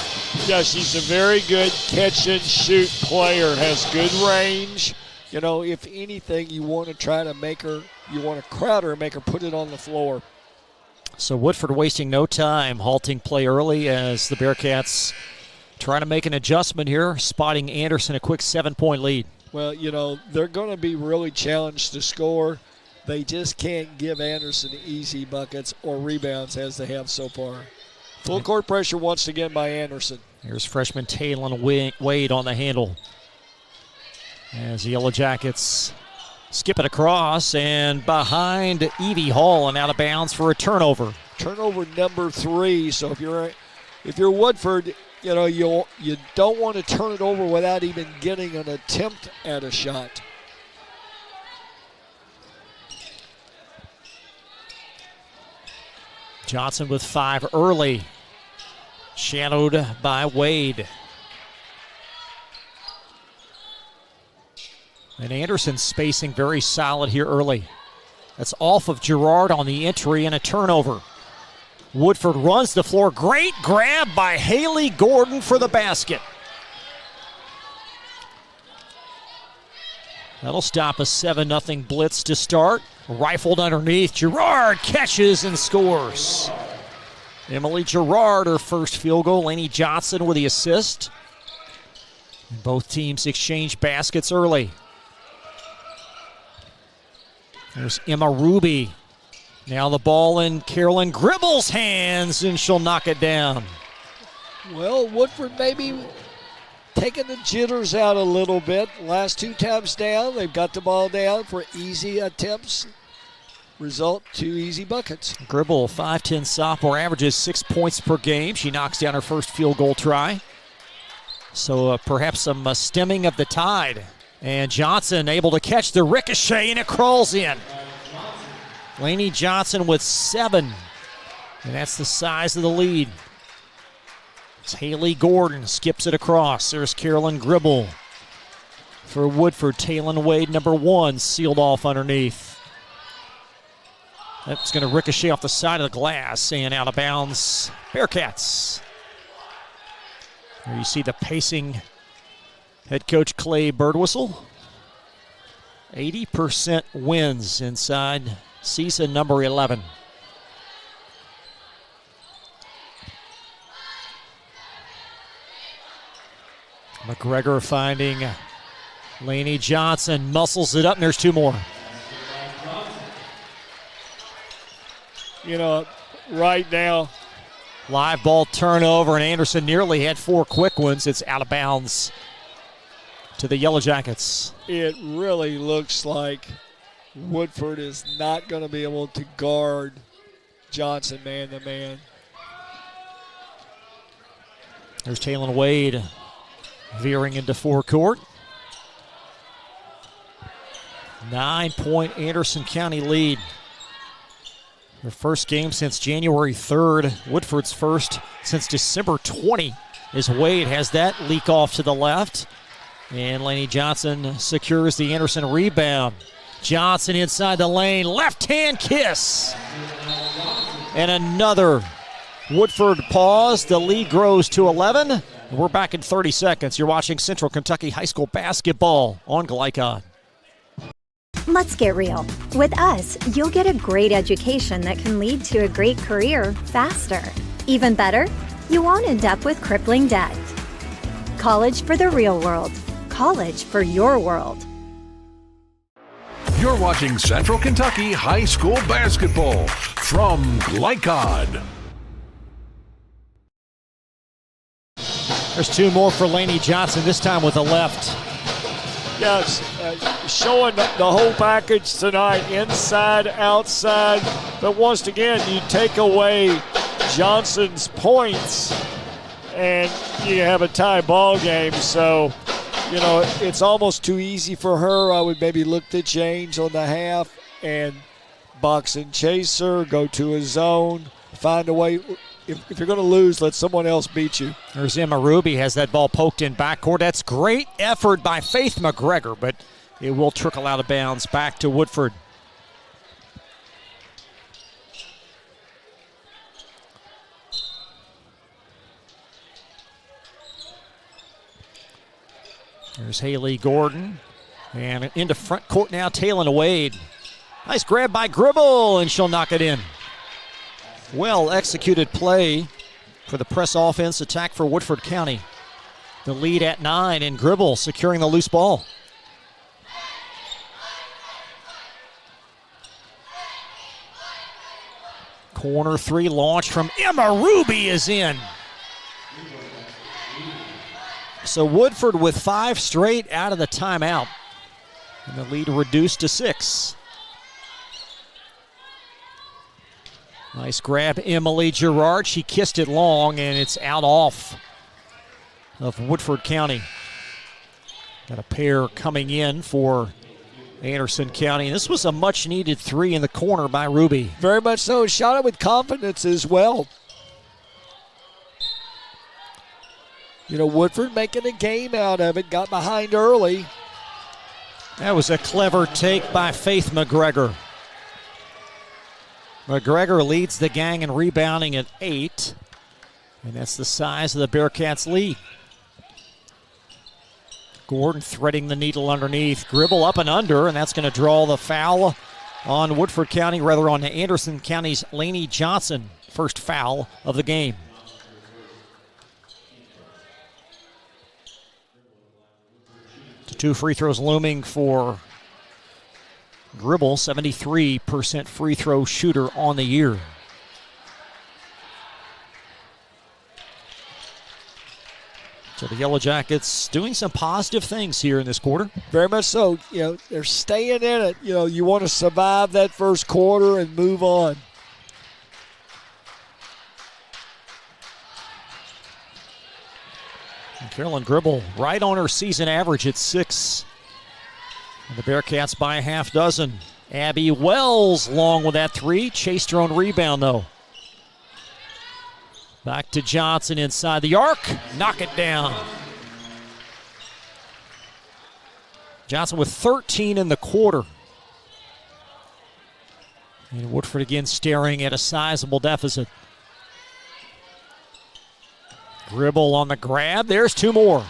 Yeah, she's a very good catch and shoot player, has good range. You know, if anything, you want to try to make her, you want to crowd her and make her put it on the floor. So Woodford wasting no time, halting play early as the Bearcats try to make an adjustment here, spotting Anderson a quick 7-point lead. Well, you know, they're going to be really challenged to score. They just can't give Anderson easy buckets or rebounds as they have so far. Full court pressure once again by Anderson. Here's freshman Taylon Wade on the handle as the Yellow Jackets skip it across and behind Evie Hall and out of bounds for a turnover. Turnover number 3. So if you're Woodford, you know, you don't want to turn it over without even getting an attempt at a shot. Johnson with 5 early, shadowed by Wade. And Anderson spacing very solid here early. That's off of Gerard on the entry and a turnover. Woodford runs the floor. Great grab by Haley Gordon for the basket. That'll stop a 7-0 blitz to start. Rifled underneath. Girard catches and scores. Emily Girard, her first field goal. Lainey Johnson with the assist. And both teams exchange baskets early. There's Emma Ruby. Now the ball in Carolyn Gribble's hands, and she'll knock it down. Well, Woodford maybe taking the jitters out a little bit. Last 2 times down, they've got the ball down for easy attempts. Result, 2 easy buckets. Gribble, 5'10" sophomore, averages 6 points per game. She knocks down her first field goal try. So perhaps some stemming of the tide. And Johnson able to catch the ricochet, and it crawls in. Lainey Johnson with 7. And that's the size of the lead. It's Haley Gordon, skips it across. There's Carolyn Gribble. For Woodford, Taylon Wade, number 1, sealed off underneath. That's going to ricochet off the side of the glass and out of bounds. Bearcats. There you see the pacing head coach Clay Birdwhistle. 80% wins inside season number 11. McGregor finding Lainey Johnson, muscles it up, and there's 2 more. You know, right now, live ball turnover, and Anderson nearly had 4 quick ones. It's out of bounds to the Yellow Jackets. It really looks like Woodford is not going to be able to guard Johnson man to man. There's Taylon Wade veering into forecourt. 9-point Anderson County lead. Their first game since January 3rd. Woodford's first since December 20. As Wade has that leak off to the left. And Lainey Johnson secures the Anderson rebound. Johnson inside the lane, left-hand kiss. And another Woodford pause. The lead grows to 11. We're back in 30 seconds. You're watching Central Kentucky High School basketball on Glycon. Let's get real. With us, you'll get a great education that can lead to a great career faster. Even better, you won't end up with crippling debt. College for the real world. College for your world. You're watching Central Kentucky High School basketball from Glycon. There's 2 more for Lainey Johnson, this time with the left. Yes, showing the whole package tonight, inside, outside. But once again, you take away Johnson's points, and you have a tie ball game. So, you know, it's almost too easy for her. I would maybe look to change on the half and box and chaser, go to a zone, find a way. If you're going to lose, let someone else beat you. There's Emma Ruby, has that ball poked in backcourt. That's great effort by Faith McGregor, but it will trickle out of bounds back to Woodford. There's Haley Gordon. And into front court now, Taylon Wade. Nice grab by Gribble, and she'll knock it in. Well executed play for the press offense attack for Woodford County. The lead at 9, and Gribble securing the loose ball. Corner 3 launch from Emma Ruby is in. So Woodford with 5 straight out of the timeout. And the lead reduced to 6. Nice grab, Emily Girard. She kissed it long, and it's out off of Woodford County. Got a pair coming in for Anderson County. And this was a much-needed 3 in the corner by Ruby. Very much so. Shot it with confidence as well. You know, Woodford making a game out of it. Got behind early. That was a clever take by Faith McGregor. McGregor leads the gang in rebounding at 8. And that's the size of the Bearcats' lead. Gordon threading the needle underneath. Gribble up and under, and that's going to draw the foul on Woodford County, rather on Anderson County's Laney Johnson. First foul of the game. Two free throws looming for Gribble, 73% free throw shooter on the year. So the Yellow Jackets doing some positive things here in this quarter. Very much so. You know, they're staying in it. You know, you want to survive that first quarter and move on. And Carolyn Gribble right on her season average at 6. And the Bearcats by a half dozen. Abby Wells long with that 3. Chased her own rebound, though. Back to Johnson inside the arc. Knock it down. Johnson with 13 in the quarter. And Woodford again staring at a sizable deficit. Gribble on the grab. There's 2 more.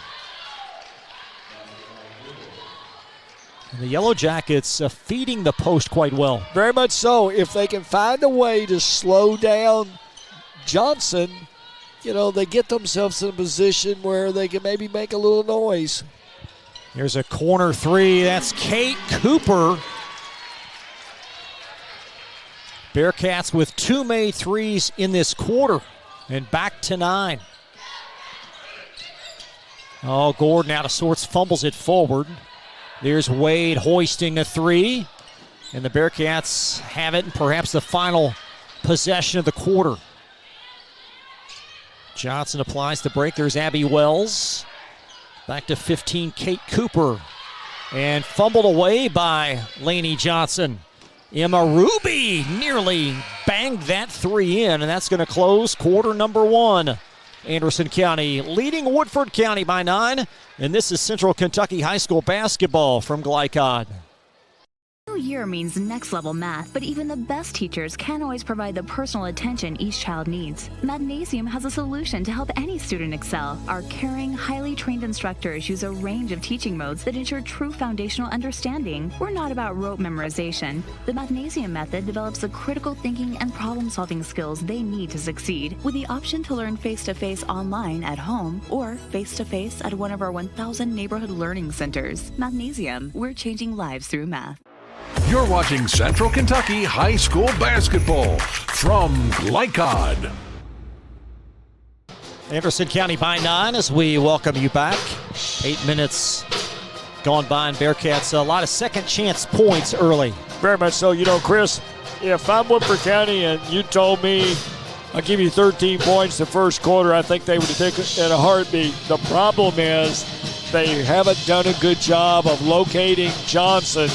And the Yellow Jackets feeding the post quite well. Very much so. If they can find a way to slow down Johnson, you know, they get themselves in a position where they can maybe make a little noise. Here's a corner 3. That's Kate Cooper. Bearcats with 2 made 3s in this quarter. And back to 9. Oh, Gordon out of sorts, fumbles it forward. There's Wade hoisting a 3. And the Bearcats have it in perhaps the final possession of the quarter. Johnson applies the break. There's Abby Wells. Back to 15, Kate Cooper. And fumbled away by Laney Johnson. Emma Ruby nearly banged that 3 in, and that's going to close quarter number 1. Anderson County leading Woodford County by 9. And this is Central Kentucky High School basketball from Glycod. New year means next level math, but even the best teachers can't always provide the personal attention each child needs. Magnesium has a solution to help any student excel. Our caring, highly trained instructors use a range of teaching modes that ensure true foundational understanding. We're not about rote memorization. The Magnesium method develops the critical thinking and problem-solving skills they need to succeed, with the option to learn face-to-face online at home or face-to-face at one of our 1,000 neighborhood learning centers. Magnesium, we're changing lives through math. You're watching Central Kentucky High School basketball from Glycod. Anderson County by 9 as we welcome you back. 8 minutes gone by, and Bearcats a lot of second chance points early. Very much so. You know, Chris, if I'm Woodford County and you told me I'll give you 13 points the first quarter, I think they would take it in a heartbeat. The problem is they haven't done a good job of locating Johnson.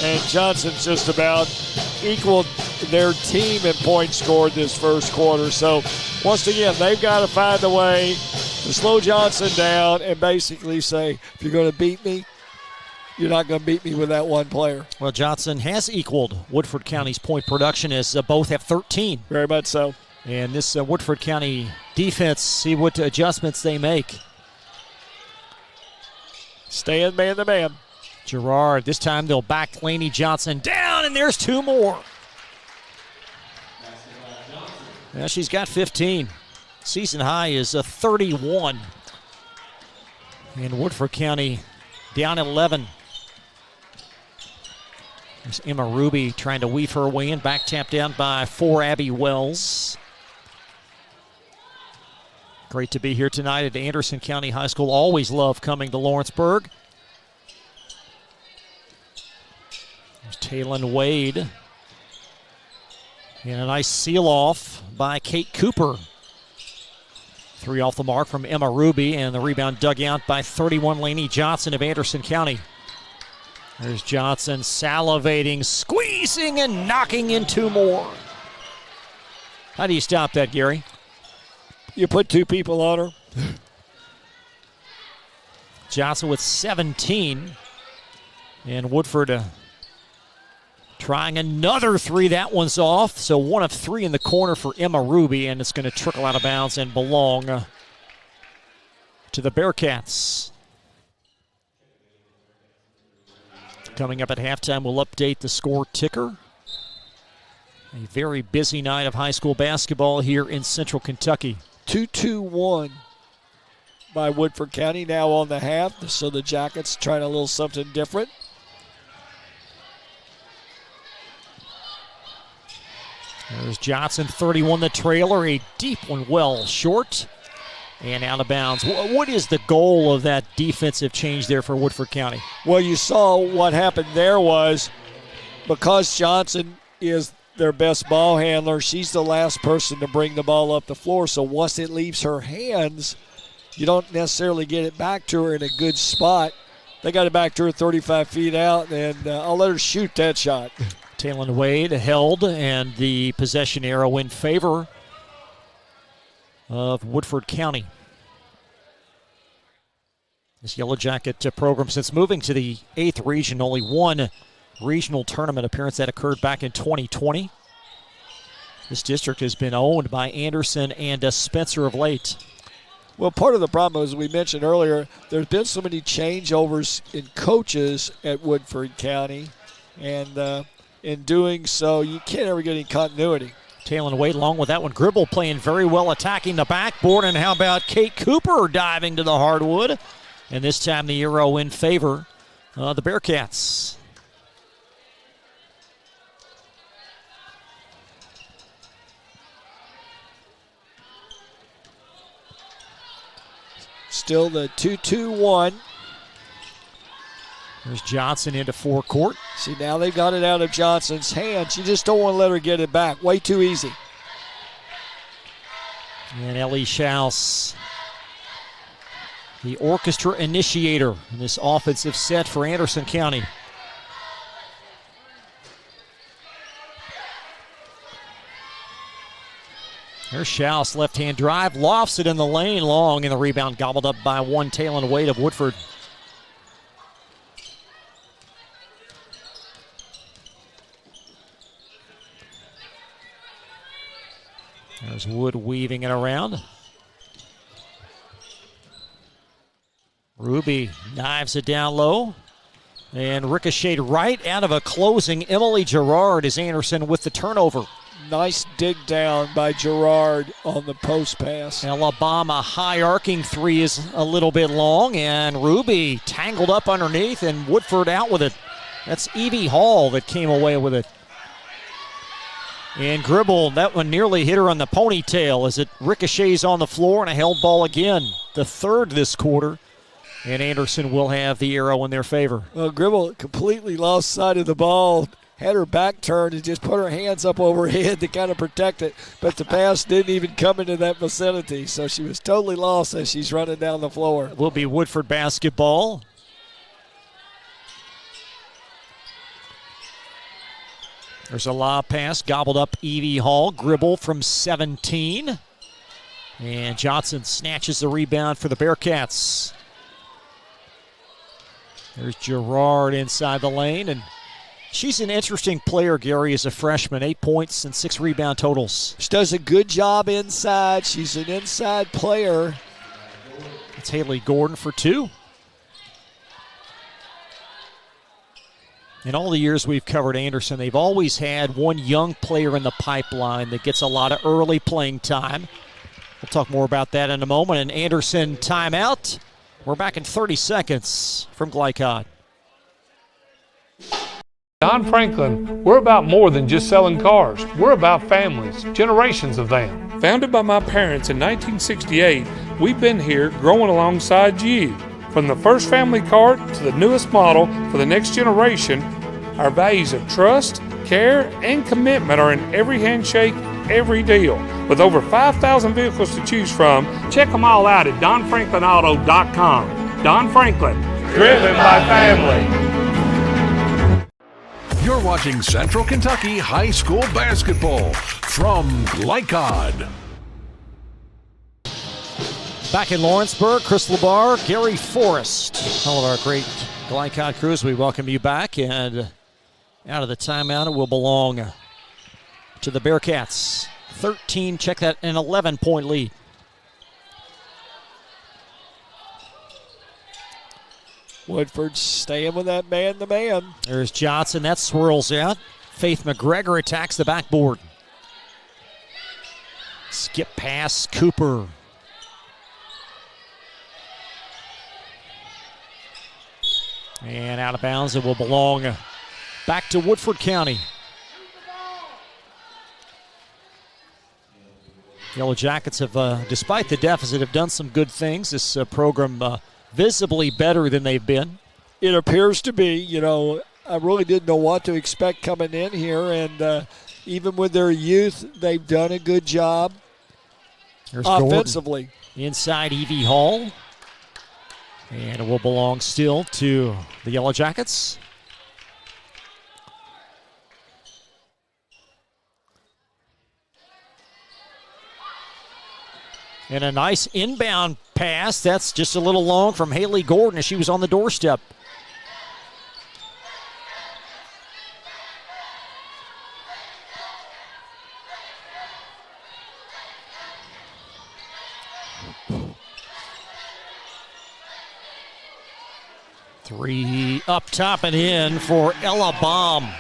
And Johnson's just about equaled their team in points scored this first quarter. So, once again, they've got to find a way to slow Johnson down and basically say, if you're going to beat me, you're not going to beat me with that one player. Well, Johnson has equaled Woodford County's point production as both have 13. Very much so. And this Woodford County defense, see what adjustments they make. Staying man-to-man. Gerard, this time they'll back Laney Johnson down, and there's 2 more. Now she's got 15. Season high is 31. And Woodford County down 11. There's Emma Ruby trying to weave her way in. Back tapped down by 4 Abby Wells. Great to be here tonight at Anderson County High School. Always love coming to Lawrenceburg. There's Taylon Wade. And a nice seal-off by Kate Cooper. 3 off the mark from Emma Ruby, and the rebound dug out by 31 Laney Johnson of Anderson County. There's Johnson salivating, squeezing, and knocking in 2 more. How do you stop that, Gary? You put 2 people on her. Johnson with 17. And Woodford Trying another three. That one's off. So 1 of 3 in the corner for Emma Ruby, and it's going to trickle out of bounds and belong to the Bearcats. Coming up at halftime, we'll update the score ticker. A very busy night of high school basketball here in Central Kentucky. 2-2-1 by Woodford County now on the half, so the Jackets trying a little something different. There's Johnson, 31 the trailer, a deep one well short and out of bounds. What is the goal of that defensive change there for Woodford County? Well, you saw what happened there was because Johnson is their best ball handler, she's the last person to bring the ball up the floor. So once it leaves her hands, you don't necessarily get it back to her in a good spot. They got it back to her 35 feet out, and I'll let her shoot that shot. Taylor Wade held, and the possession arrow in favor of Woodford County. This Yellow Jacket program, since moving to the 8th region, only one regional tournament appearance that occurred back in 2020. This district has been owned by Anderson and Spencer of late. Well, part of the problem, as we mentioned earlier, there's been so many changeovers in coaches at Woodford County, and in doing so, you can't ever get any continuity. Taylor Wade along with that one. Gribble playing very well, attacking the backboard, and how about Kate Cooper diving to the hardwood? And this time the arrow in favor of the Bearcats. Still the 2-2-1. There's Johnson into forecourt. See, now they've got it out of Johnson's hands. You just don't want to let her get it back. Way too easy. And Ellie Schaus, the orchestra initiator in this offensive set for Anderson County. There's Schaus, left-hand drive, lofts it in the lane, long, and the rebound gobbled up by one Taylor Wade of Woodford. There's Wood weaving it around. Ruby knives it down low. And ricocheted right out of a closing Emily Gerard as Anderson with the turnover. Nice dig down by Gerard on the post pass. Alabama high arcing three is a little bit long, and Ruby tangled up underneath, and Woodford out with it. That's Evie Hall that came away with it. And Gribble, that one nearly hit her on the ponytail as it ricochets on the floor, and a held ball again. The third this quarter, and Anderson will have the arrow in their favor. Well, Gribble completely lost sight of the ball, had her back turned and just put her hands up over her head to kind of protect it, but the pass didn't even come into that vicinity, so she was totally lost as she's running down the floor. Will be Woodford basketball. There's a lob pass, gobbled up Evie Hall. Gribble from 17. And Johnson snatches the rebound for the Bearcats. There's Gerard inside the lane, and she's an interesting player, Gary, as a freshman. 8 points and 6 rebound totals. She does a good job inside. She's an inside player. It's Haley Gordon for 2. In all the years we've covered Anderson, they've always had one young player in the pipeline that gets a lot of early playing time. We'll talk more about that in a moment. And Anderson timeout. We're back in 30 seconds from Glycod. Don Franklin, we're about more than just selling cars. We're about families, generations of them. Founded by my parents in 1968, we've been here growing alongside you. From the first family car to the newest model for the next generation, our values of trust, care, and commitment are in every handshake, every deal. With over 5,000 vehicles to choose from, check them all out at DonFranklinAuto.com. Don Franklin, driven by family. You're watching Central Kentucky High School Basketball from Glycod. Back in Lawrenceburg, Chris LeBar, Gary Forrest, all of our great Glycod crews. We welcome you back, and out of the timeout. It will belong to the Bearcats. 13, check that, an 11-point lead. Woodford staying with that man-to-man. There's Johnson. That swirls out. Faith McGregor attacks the backboard. Skip pass, Cooper. And out of bounds, it will belong back to Woodford County. Yellow Jackets have, despite the deficit, have done some good things. This program visibly better than they've been. It appears to be. You know, I really didn't know what to expect coming in here, and even with their youth, they've done a good job offensively. Gordon. Inside Evie Hall. And it will belong still to the Yellow Jackets. And a nice inbound pass. That's just a little long from Haley Gordon as she was on the doorstep. Three up top and in for Ella Baum.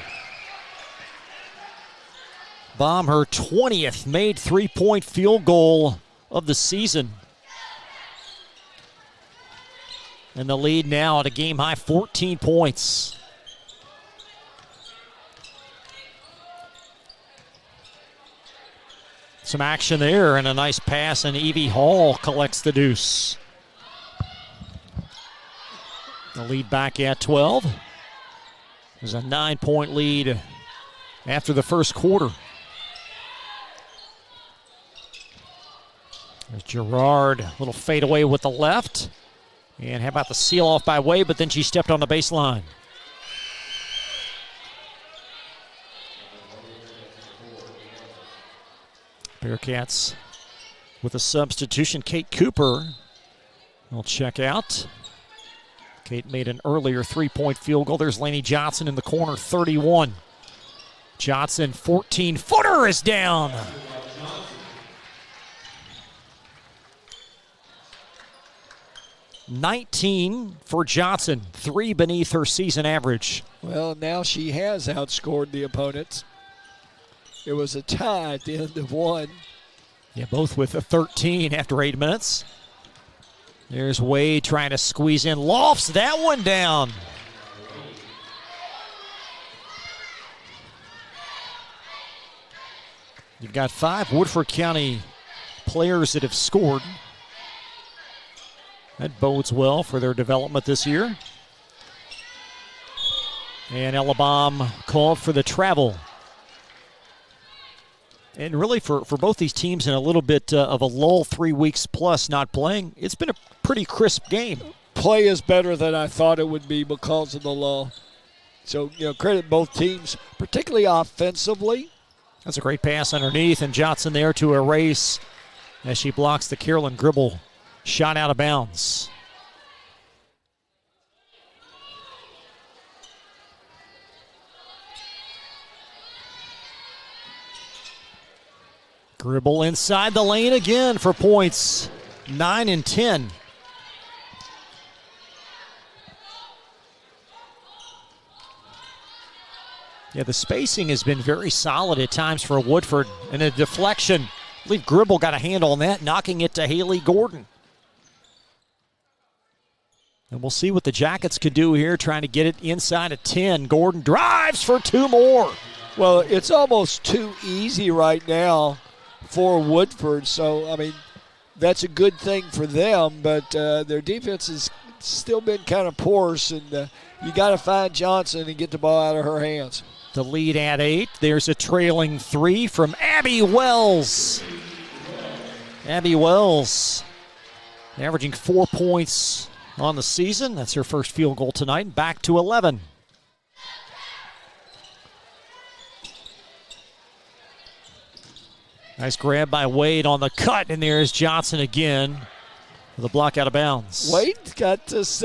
Baum, her 20th made three-point field goal of the season. And the lead now at a game-high 14 points. Some action there and a nice pass, and Evie Hall collects the deuce. The lead back at 12. There's a 9-point lead after the first quarter. There's Gerard, a little fade away with the left. And how about the seal off by Wade, but then she stepped on the baseline. Bearcats with a substitution. Kate Cooper will check out. Kate made an earlier three-point field goal. There's Lainey Johnson in the corner, 31. Johnson, 14-footer is down. $19 for Johnson, 3 beneath her season average. Well, now she has outscored the opponents. It was a tie at the end of one. Yeah, both with a 13 after 8 minutes. There's Wade trying to squeeze in. Lofts that one down. You've got 5 Woodford County players that have scored. That bodes well for their development this year. And Ella Baum called for the travel. And really for both these teams in a little bit of a lull, 3 weeks plus not playing, it's been a pretty crisp game. Play is better than I thought it would be because of the lull. So, credit both teams, particularly offensively. That's a great pass underneath, and Johnson there to erase as she blocks the Carolyn Gribble shot out of bounds. Gribble inside the lane again for points, 9 and 10. Yeah, the spacing has been very solid at times for Woodford. And a deflection. I believe Gribble got a handle on that, knocking it to Haley Gordon. And we'll see what the Jackets could do here, trying to get it inside of 10. Gordon drives for 2 more. Well, it's almost too easy right now for Woodford. So, that's a good thing for them, but their defense has still been kind of porous, and you got to find Johnson and get the ball out of her hands. The lead at 8. There's a trailing 3 from Abby Wells. Abby Wells averaging 4 points on the season. That's her first field goal tonight. Back to 11. Nice grab by Wade on the cut, and there's Johnson again with a block out of bounds. Wade's got this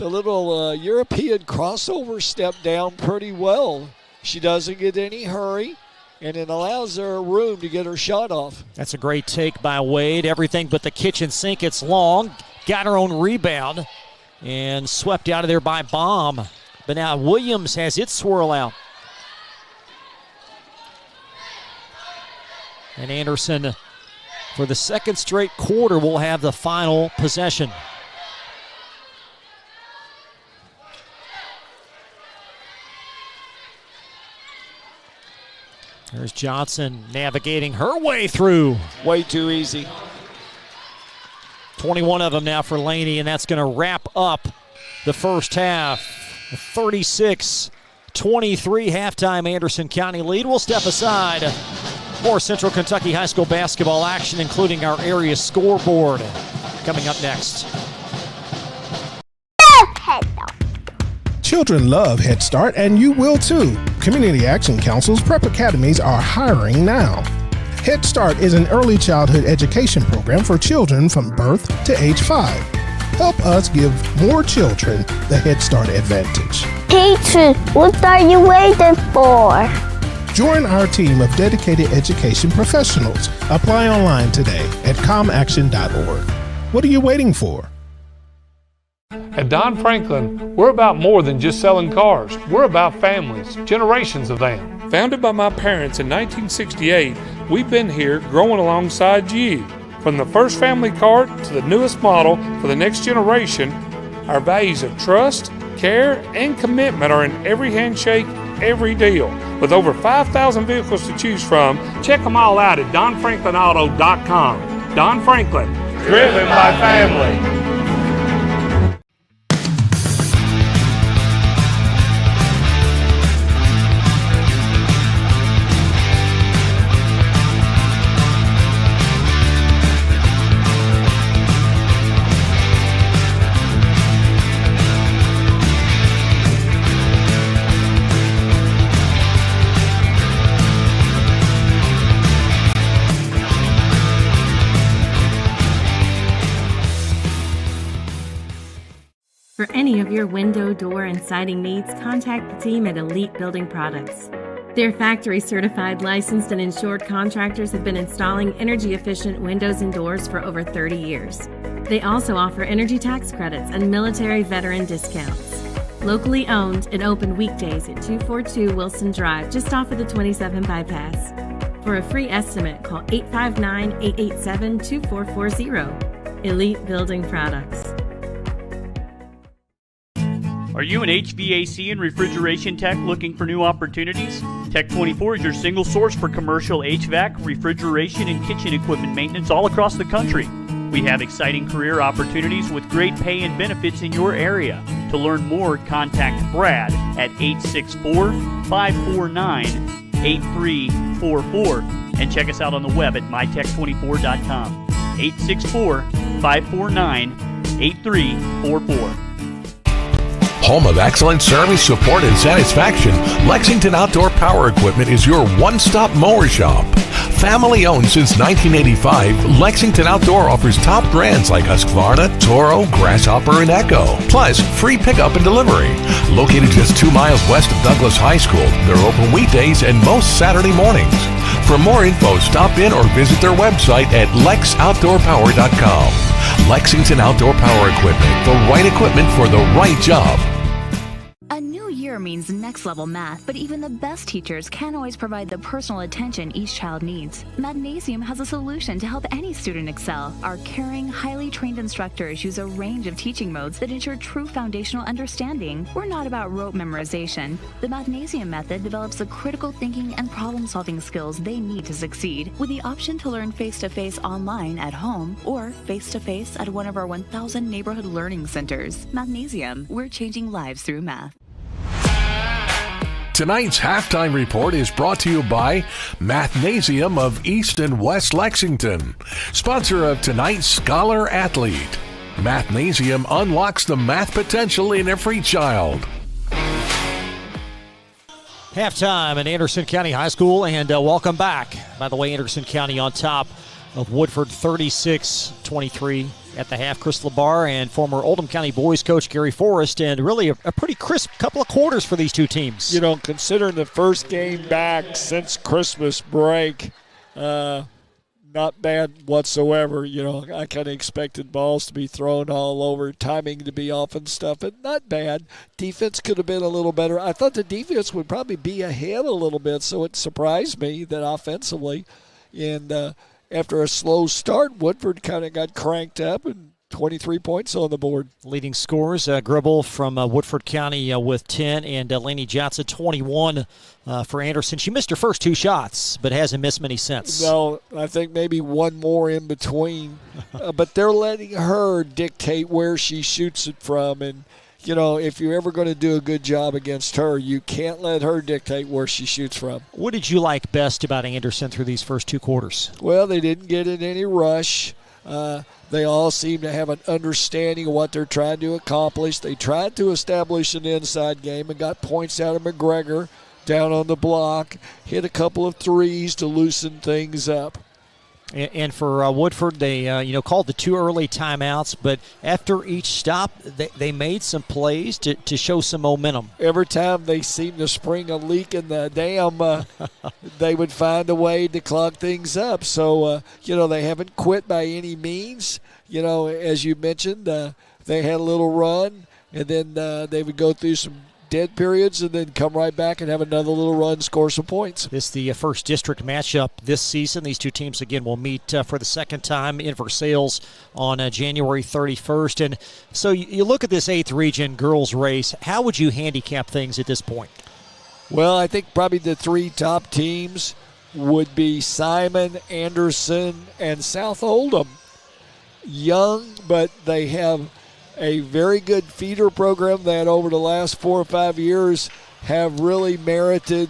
the little European crossover step down pretty well. She doesn't get any hurry, and it allows her room to get her shot off. That's a great take by Wade. Everything but the kitchen sink. It's long. Got her own rebound and swept out of there by Baum. But now Williams has its swirl out. And Anderson, for the second straight quarter, will have the final possession. There's Johnson navigating her way through. Way too easy. 21 of them now for Laney, and that's going to wrap up the first half. 36-23 halftime Anderson County lead. We'll step aside. More Central Kentucky High School basketball action, including our area scoreboard, coming up next. Children love Head Start, and you will too. Community Action Council's prep academies are hiring now. Head Start is an early childhood education program for children from birth to age 5. Help us give more children the Head Start advantage. Teacher, what are you waiting for? Join our team of dedicated education professionals. Apply online today at comaction.org. What are you waiting for? At Don Franklin, we're about more than just selling cars. We're about families, generations of them. Founded by my parents in 1968, we've been here growing alongside you. From the first family car to the newest model for the next generation, our values of trust, care, and commitment are in every handshake, every deal. With over 5,000 vehicles to choose from, check them all out at donfranklinauto.com. Don Franklin, driven by family. For any of your window, door, and siding needs, contact the team at Elite Building Products. Their factory-certified, licensed, and insured contractors have been installing energy-efficient windows and doors for over 30 years. They also offer energy tax credits and military veteran discounts. Locally owned and open weekdays at 242 Wilson Drive, just off of the 27 bypass. For a free estimate, call 859-887-2440. Elite Building Products. Are you an HVAC and refrigeration tech looking for new opportunities? Tech24 is your single source for commercial HVAC, refrigeration, and kitchen equipment maintenance all across the country. We have exciting career opportunities with great pay and benefits in your area. To learn more, contact Brad at 864-549-8344 and check us out on the web at mytech24.com. 864-549-8344. Home of excellent service, support, and satisfaction, Lexington Outdoor Power Equipment is your one-stop mower shop. Family owned since 1985, Lexington Outdoor offers top brands like Husqvarna, Toro, Grasshopper, and Echo. Plus, free pickup and delivery. Located just 2 miles west of Douglas High School, they're open weekdays and most Saturday mornings. For more info, stop in or visit their website at lexoutdoorpower.com. Lexington Outdoor Power Equipment, the right equipment for the right job. A new year means next level math, but even the best teachers can't always provide the personal attention each child needs. Magnesium has a solution to help any student excel. Our caring, highly trained instructors use a range of teaching modes that ensure true foundational understanding. We're not about rote memorization. The Magnesium method develops the critical thinking and problem-solving skills they need to succeed, with the option to learn face-to-face online at home or face-to-face at one of our 1,000 neighborhood learning centers. Magnesium, we're changing lives through math. Tonight's halftime report is brought to you by Mathnasium of East and West Lexington, sponsor of tonight's Scholar Athlete. Mathnasium unlocks the math potential in every child. Halftime at Anderson County High School, and welcome back. By the way, Anderson County on top of Woodford 36-23 at the half. Chris LeBar and former Oldham County boys coach Gary Forrest, and really a pretty crisp couple of quarters for these two teams. You know, considering the first game back since Christmas break, not bad whatsoever. You know, I kind of expected balls to be thrown all over, timing to be off and stuff, but not bad. Defense could have been a little better. I thought the defense would probably be ahead a little bit, so it surprised me that offensively. And after a slow start, Woodford kind of got cranked up and 23 points on the board. Leading scorers, Gribble from Woodford County with 10, and Laney Johnson 21 for Anderson. She missed her first two shots, but hasn't missed many since. No, I think maybe one more in between. But they're letting her dictate where she shoots it from. And, you know, if you're ever going to do a good job against her, you can't let her dictate where she shoots from. What did you like best about Anderson through these first two quarters? Well, they didn't get in any rush. They all seem to have an understanding of what they're trying to accomplish. They tried to establish an inside game and got points out of McGregor down on the block, hit a couple of threes to loosen things up. And for Woodford, they called the two early timeouts, but after each stop, they made some plays to show some momentum. Every time they seemed to spring a leak in the dam, they would find a way to clog things up. So, they haven't quit by any means. You know, as you mentioned, they had a little run, and then they would go through some dead periods and then come right back and have another little run, score some points. This is the first district matchup this season. These two teams, again, will meet for the second time in Versailles on January 31st. And so you look at this 8th region girls race. How would you handicap things at this point? Well, I think probably the three top teams would be Simon, Anderson, and South Oldham. Young, but they have a very good feeder program that over the last 4 or 5 years have really merited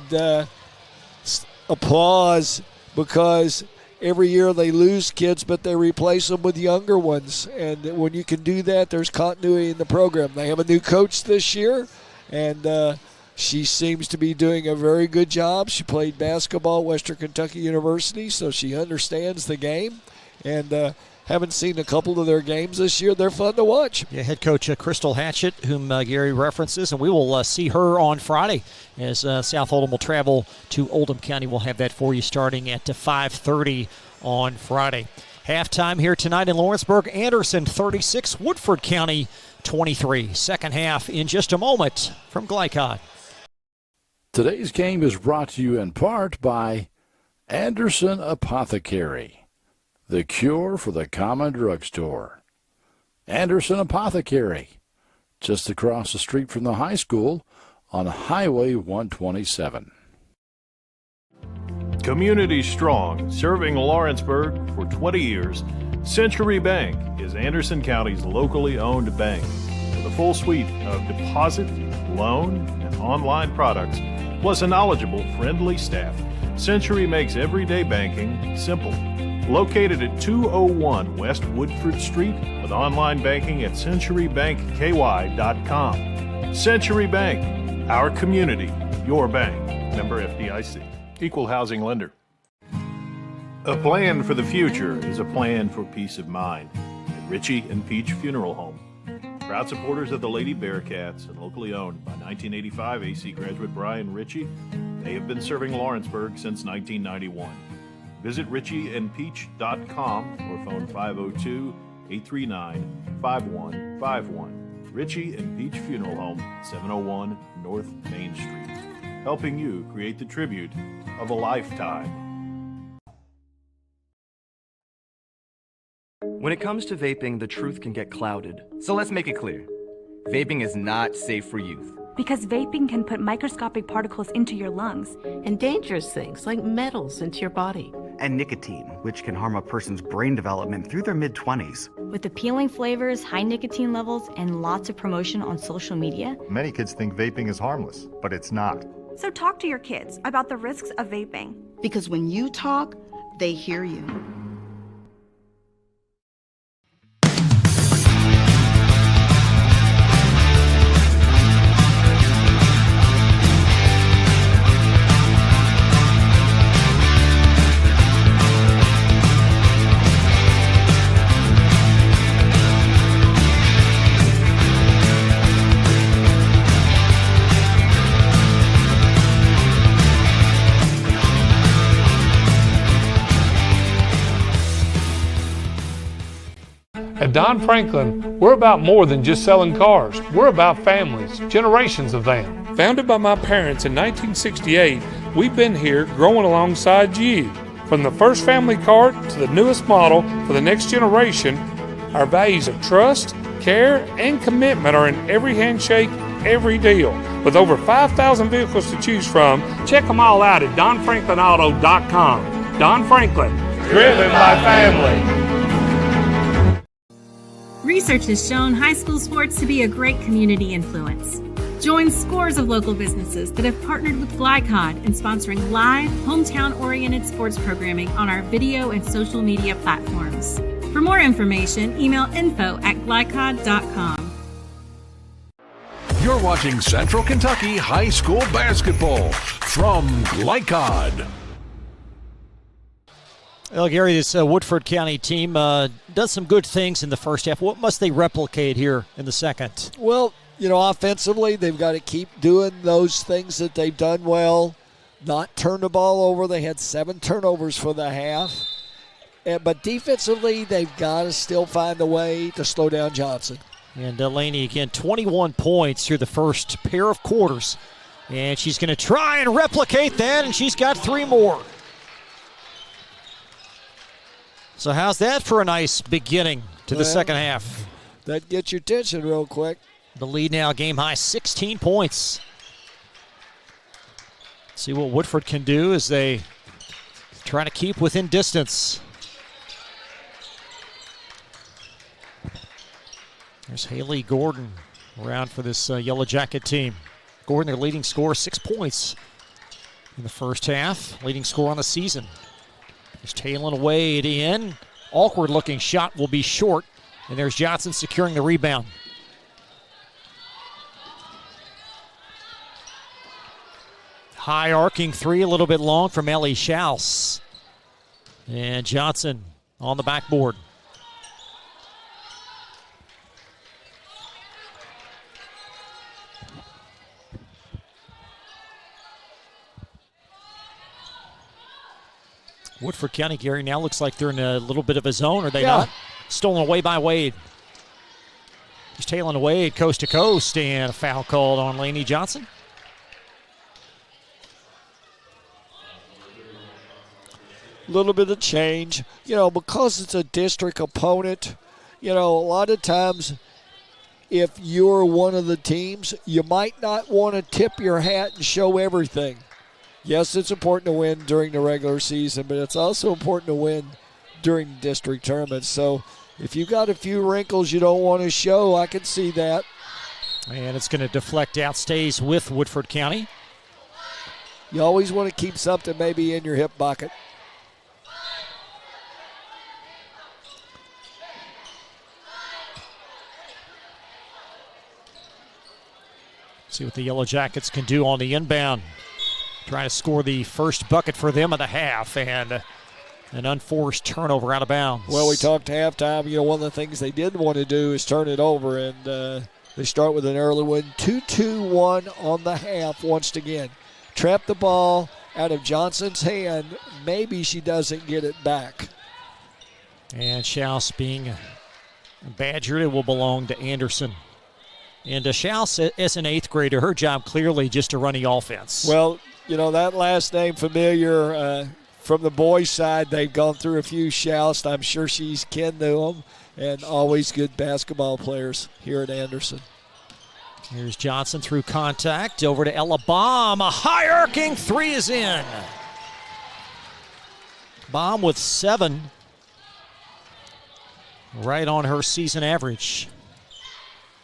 applause, because every year they lose kids, but they replace them with younger ones. And when you can do that, there's continuity in the program. They have a new coach this year, and she seems to be doing a very good job. She played basketball at Western Kentucky University, so she understands the game. And haven't seen a couple of their games this year. They're fun to watch. Yeah, head coach Crystal Hatchett, whom Gary references, and we will see her on Friday as South Oldham will travel to Oldham County. We'll have that for you starting at 5:30 on Friday. Halftime here tonight in Lawrenceburg. Anderson 36, Woodford County 23. Second half in just a moment from Glycod. Today's game is brought to you in part by Anderson Apothecary, the cure for the common drugstore. Anderson Apothecary, just across the street from the high school on Highway 127. Community strong, serving Lawrenceburg for 20 years, Century Bank is Anderson County's locally owned bank. With a full suite of deposit, loan, and online products, plus a knowledgeable, friendly staff, Century makes everyday banking simple. Located at 201 West Woodford Street with online banking at centurybankky.com. Century Bank, our community, your bank. Member FDIC. Equal housing lender. A plan for the future is a plan for peace of mind. At Richie and Peach Funeral Home. Proud supporters of the Lady Bearcats and locally owned by 1985 AC graduate Brian Ritchie, they have been serving Lawrenceburg since 1991. Visit richieandpeach.com or phone 502-839-5151. Ritchie and Peach Funeral Home, 701 North Main Street. Helping you create the tribute of a lifetime. When it comes to vaping, the truth can get clouded. So let's make it clear. Vaping is not safe for youth. Because vaping can put microscopic particles into your lungs. And dangerous things like metals into your body. And nicotine, which can harm a person's brain development through their mid-20s. With appealing flavors, high nicotine levels, and lots of promotion on social media, many kids think vaping is harmless, but it's not. So talk to your kids about the risks of vaping. Because when you talk, they hear you. At Don Franklin, we're about more than just selling cars. We're about families, generations of them. Founded by my parents in 1968, we've been here growing alongside you. From the first family car to the newest model for the next generation, our values of trust, care, and commitment are in every handshake, every deal. With over 5,000 vehicles to choose from, check them all out at donfranklinauto.com. Don Franklin, driven by family. Research has shown high school sports to be a great community influence. Join scores of local businesses that have partnered with Glycod in sponsoring live, hometown-oriented sports programming on our video and social media platforms. For more information, email info@glycod.com. You're watching Central Kentucky High School Basketball from Glycod. Well, Gary, this Woodford County team does some good things in the first half. What must they replicate here in the second? Well, offensively, they've got to keep doing those things that they've done well, not turn the ball over. They had 7 turnovers for the half. But defensively, they've got to still find a way to slow down Johnson. And Delaney, again, 21 points through the first pair of quarters. And she's going to try and replicate that, and she's got 3 more. So how's that for a nice beginning to the second half? That gets your attention real quick. The lead now, game high, 16 points. See what Woodford can do as they try to keep within distance. There's Haley Gordon around for this Yellow Jacket team. Gordon, their leading scorer, 6 points in the first half. Leading scorer on the season. There's Taylor Wade in. Awkward looking shot will be short. And there's Johnson securing the rebound. High arcing 3, a little bit long from Ellie Schaus. And Johnson on the backboard. Woodford County, Gary, now looks like they're in a little bit of a zone, are they not? Stolen away by Wade. He's tailing Wade coast to coast, and a foul called on Lainey Johnson. A little bit of change. Because it's a district opponent, a lot of times if you're one of the teams, you might not want to tip your hat and show everything. Yes, it's important to win during the regular season, but it's also important to win during the district tournament. So if you've got a few wrinkles you don't want to show, I can see that. And it's going to deflect out, stays with Woodford County. You always want to keep something maybe in your hip pocket. See what the Yellow Jackets can do on the inbound. Trying to score the first bucket for them of the half, and an unforced turnover out of bounds. Well, we talked halftime. One of the things they didn't want to do is turn it over, and they start with an early one. 2-2-1 on the half once again. Trap the ball out of Johnson's hand. Maybe she doesn't get it back. And Schaus being badgered, it will belong to Anderson. And Schaus, as an 8th grader, her job clearly just to run the offense. Well, that last name familiar from the boys' side. They've gone through a few Schaus. I'm sure she's kin to them, and always good basketball players here at Anderson. Here's Johnson through contact. Over to Ella Baum. A high arcing 3 is in. Baum with 7. Right on her season average.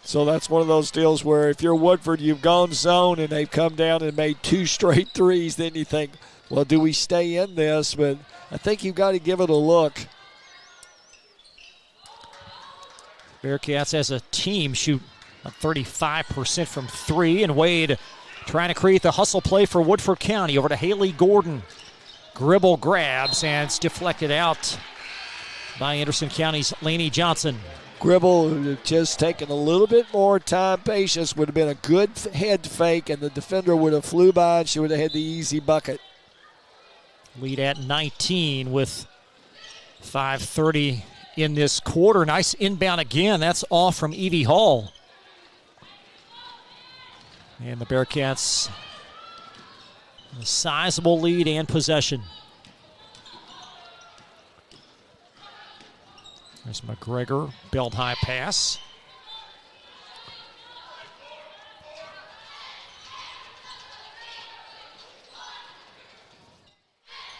So that's one of those deals where if you're Woodford, you've gone zone and they've come down and made 2 straight threes, then you think, well, do we stay in this? But I think you've got to give it a look. Bearcats as a team shoot 35% from 3, and Wade trying to create the hustle play for Woodford County. Over to Haley Gordon. Gribble grabs, and it's deflected out by Anderson County's Lainey Johnson. Gribble just taking a little bit more time, patience, would have been a good head fake, and the defender would have flew by and she would have had the easy bucket. Lead at 19 with 5:30 in this quarter. Nice inbound again. That's off from Evie Hall. And the Bearcats, a sizable lead and possession. There's McGregor, belt high pass.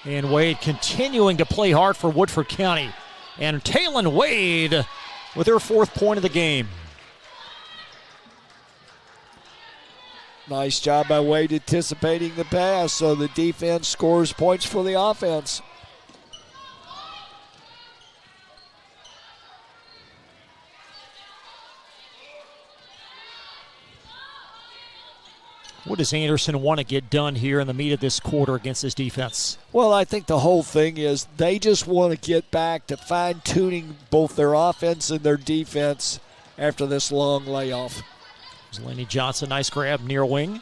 And Wade continuing to play hard for Woodford County. And Taylon Wade with her 4th point of the game. Nice job by Wade anticipating the pass, so the defense scores points for the offense. What does Anderson want to get done here in the meat of this quarter against this defense? Well, I think the whole thing is they just want to get back to fine-tuning both their offense and their defense after this long layoff. Laney Johnson, nice grab near wing.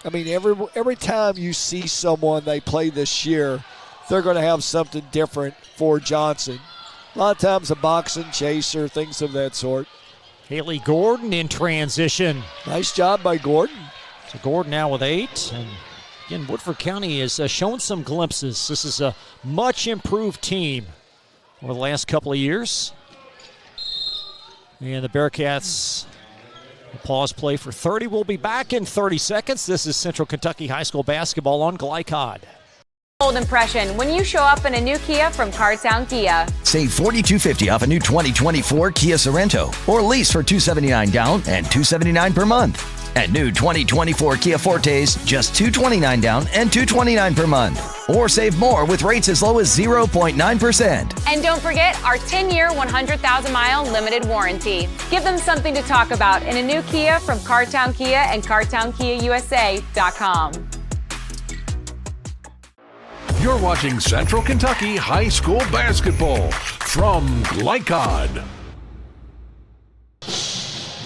I mean, every time you see someone they play this year, they're going to have something different for Johnson. A lot of times a boxing chaser, things of that sort. Haley Gordon in transition. Nice job by Gordon. So Gordon now with 8. And again, Woodford County has shown some glimpses. This is a much improved team over the last couple of years. And the Bearcats will pause play for 30. We'll be back in 30 seconds. This is Central Kentucky High School basketball on Glycod. Bold impression when you show up in a new Kia from Cartown Kia. Save $4,250 off a new 2024 Kia Sorento or lease for $279 down and $279 per month. And new 2024 Kia Fortes, just $229 down and $229 per month. Or save more with rates as low as 0.9%. And don't forget our 10-year, 100,000-mile limited warranty. Give them something to talk about in a new Kia from Cartown Kia and CartownKiaUSA.com. You're watching Central Kentucky High School basketball from Glycod.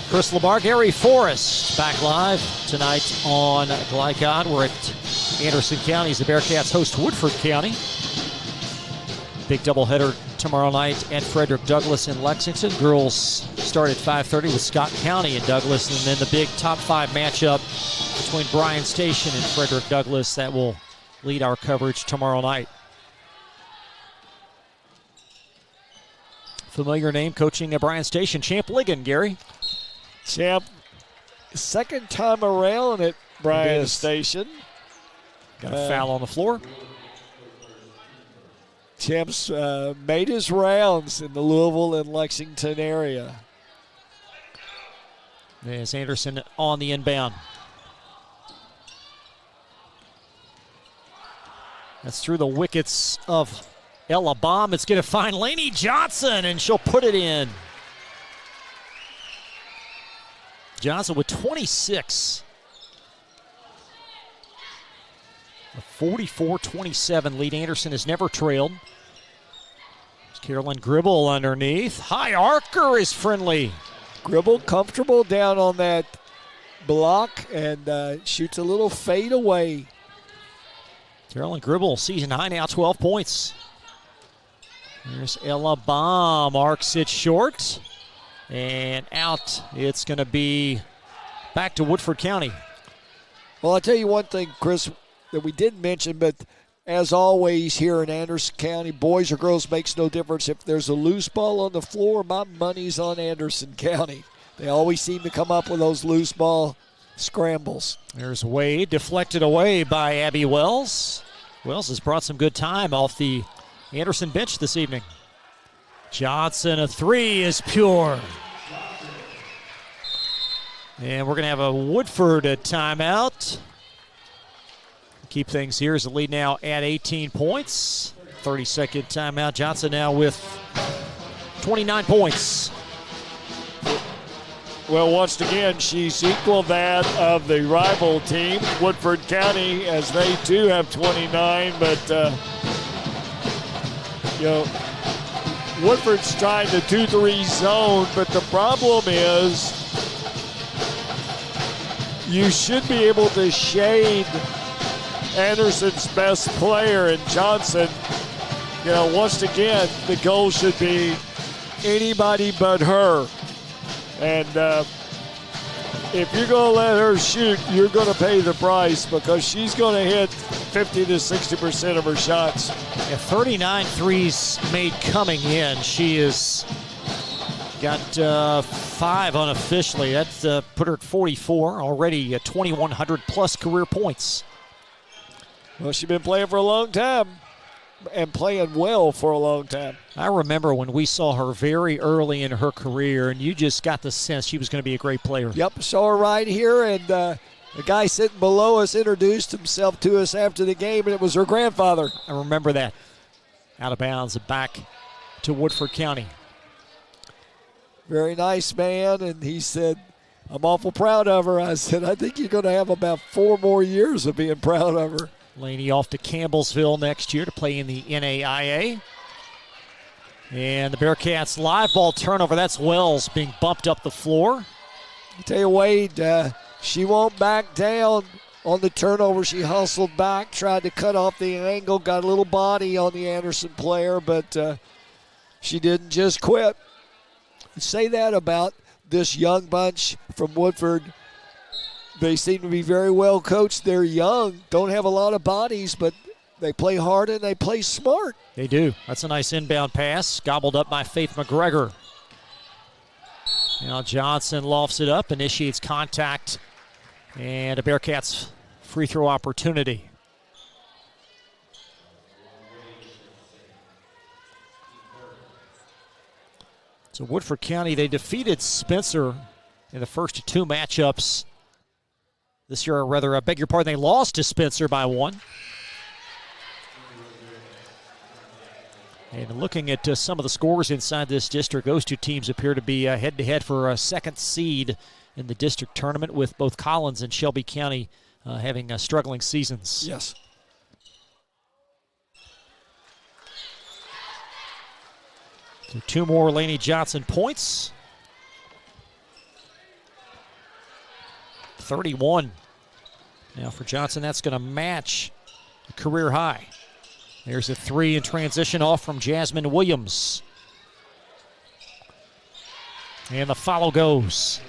Chris Labar, Gary Forrest back live tonight on Glycod. We're at Anderson County as the Bearcats host Woodford County. Big doubleheader tomorrow night at Frederick Douglass in Lexington. Girls start at 5:30 with Scott County in Douglas, and then the big top 5 matchup between Bryan Station and Frederick Douglass that will lead our coverage tomorrow night. Familiar name coaching at Bryan Station, Champ Ligon, Gary. Champ, second time around at Bryan Station. Got a foul on the floor. Champ's made his rounds in the Louisville and Lexington area. There's Anderson on the inbound. That's through the wickets of Ella Baum. It's going to find Laney Johnson, and she'll put it in. Johnson with 26. A 44-27 lead. Anderson has never trailed. There's Carolyn Gribble underneath. High arcer is friendly. Gribble comfortable down on that block and shoots a little fade away. Carolyn Gribble, season high now, 12 points. There's Ella Baum, arcs it short. And out, it's going to be back to Woodford County. Well, I'll tell you one thing, Chris, that we didn't mention, but as always here in Anderson County, boys or girls makes no difference. If there's a loose ball on the floor, my money's on Anderson County. They always seem to come up with those loose ball scrambles. There's Wade, deflected away by Abby Wells. Wells has brought some good time off the Anderson bench this evening. Johnson, a 3 is pure. And we're going to have a Woodford timeout. Keep things here as the lead now at 18 points. 30-second timeout. Johnson now with 29 points. Well, once again, she's equal that of the rival team, Woodford County, as they too have 29. But, Woodford's trying the 2-3 zone, but the problem is you should be able to shade Anderson's best player in Johnson once again, the goal should be anybody but her. And if you're going to let her shoot, you're going to pay the price because she's going to hit 50 to 60% of her shots. Yeah, 39 threes made coming in. She has got 5 unofficially. That's put her at 44, already 2,100 plus career points. Well, she's been playing for a long time and playing well for a long time. I remember when we saw her very early in her career, and you just got the sense she was going to be a great player. Yep, saw her right here, and the guy sitting below us introduced himself to us after the game, and it was her grandfather. I remember that. Out of bounds and back to Woodford County. Very nice man, and he said, I'm awful proud of her. I said, I think you're going to have about 4 more years of being proud of her. Laney off to Campbellsville next year to play in the NAIA. And the Bearcats live ball turnover. That's Wells being bumped up the floor. I tell you, Wade, she won't back down on the turnover. She hustled back, tried to cut off the angle, got a little body on the Anderson player, but she didn't just quit. Say that about this young bunch from Woodford. They seem to be very well coached. They're young, don't have a lot of bodies, but they play hard and they play smart. They do. That's a nice inbound pass, gobbled up by Faith McGregor. Now Johnson lofts it up, initiates contact, and a Bearcats free throw opportunity. So Woodford County, they defeated Spencer in the first 2 matchups this year, or rather, I beg your pardon, they lost to Spencer by 1. And looking at some of the scores inside this district, those 2 teams appear to be head-to-head for a 2nd seed in the district tournament, with both Collins and Shelby County having struggling seasons. Yes. So 2 more Laney Johnson points. 31. Now for Johnson, that's going to match a career high. There's a 3 in transition off from Jasmine Williams. And the follow goes.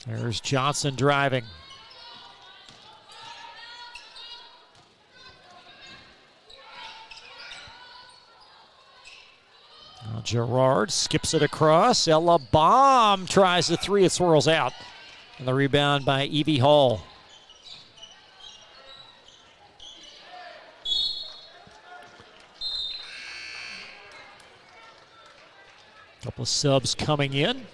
There's Johnson driving. Now Gerard skips it across. Ella Baum tries the 3. It swirls out. And the rebound by Evie Hall. Couple of subs coming in.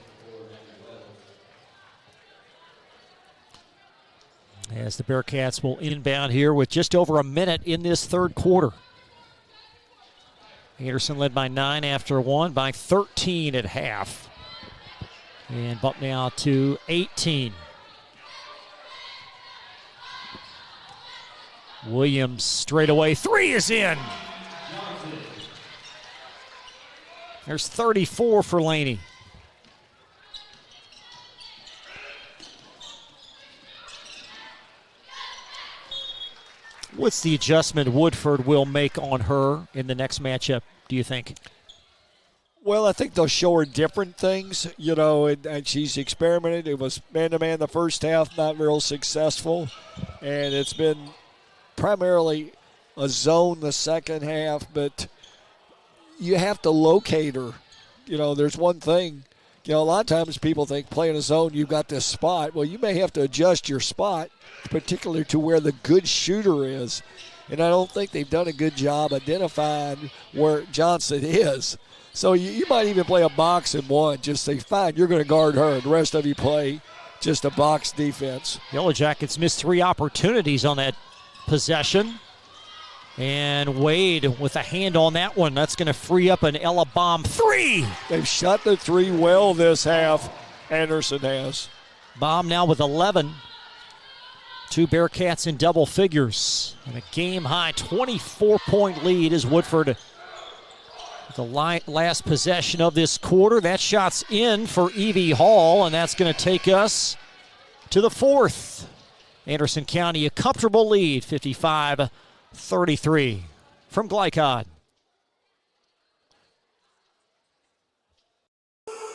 As the Bearcats will inbound here with just over a minute in this 3rd quarter. Anderson led by 9 after 1, by 13 at half. And bump now to 18. Williams straight away. 3 is in. There's 34 for Laney. What's the adjustment Woodford will make on her in the next matchup, do you think? Well, I think they'll show her different things, and she's experimented. It was man-to-man the first half, not real successful. And it's been primarily a zone the second half, but you have to locate her. There's one thing. A lot of times people think playing a zone, you've got this spot. Well, you may have to adjust your spot, particularly to where the good shooter is. And I don't think they've done a good job identifying where Johnson is. So you might even play a box in one. Just say, fine, you're going to guard her. The rest of you play just a box defense. Yellow Jackets missed 3 opportunities on that possession. And Wade with a hand on that one. That's going to free up an Ella Baum 3. They've shot the 3 well this half. Anderson has. Baum now with 11. 2 Bearcats in double figures. And a game-high 24-point lead as Woodford The last possession of this quarter. That shot's in for Evie Hall, and that's going to take us to the fourth. Anderson County, a comfortable lead, 55-33 from Glycod.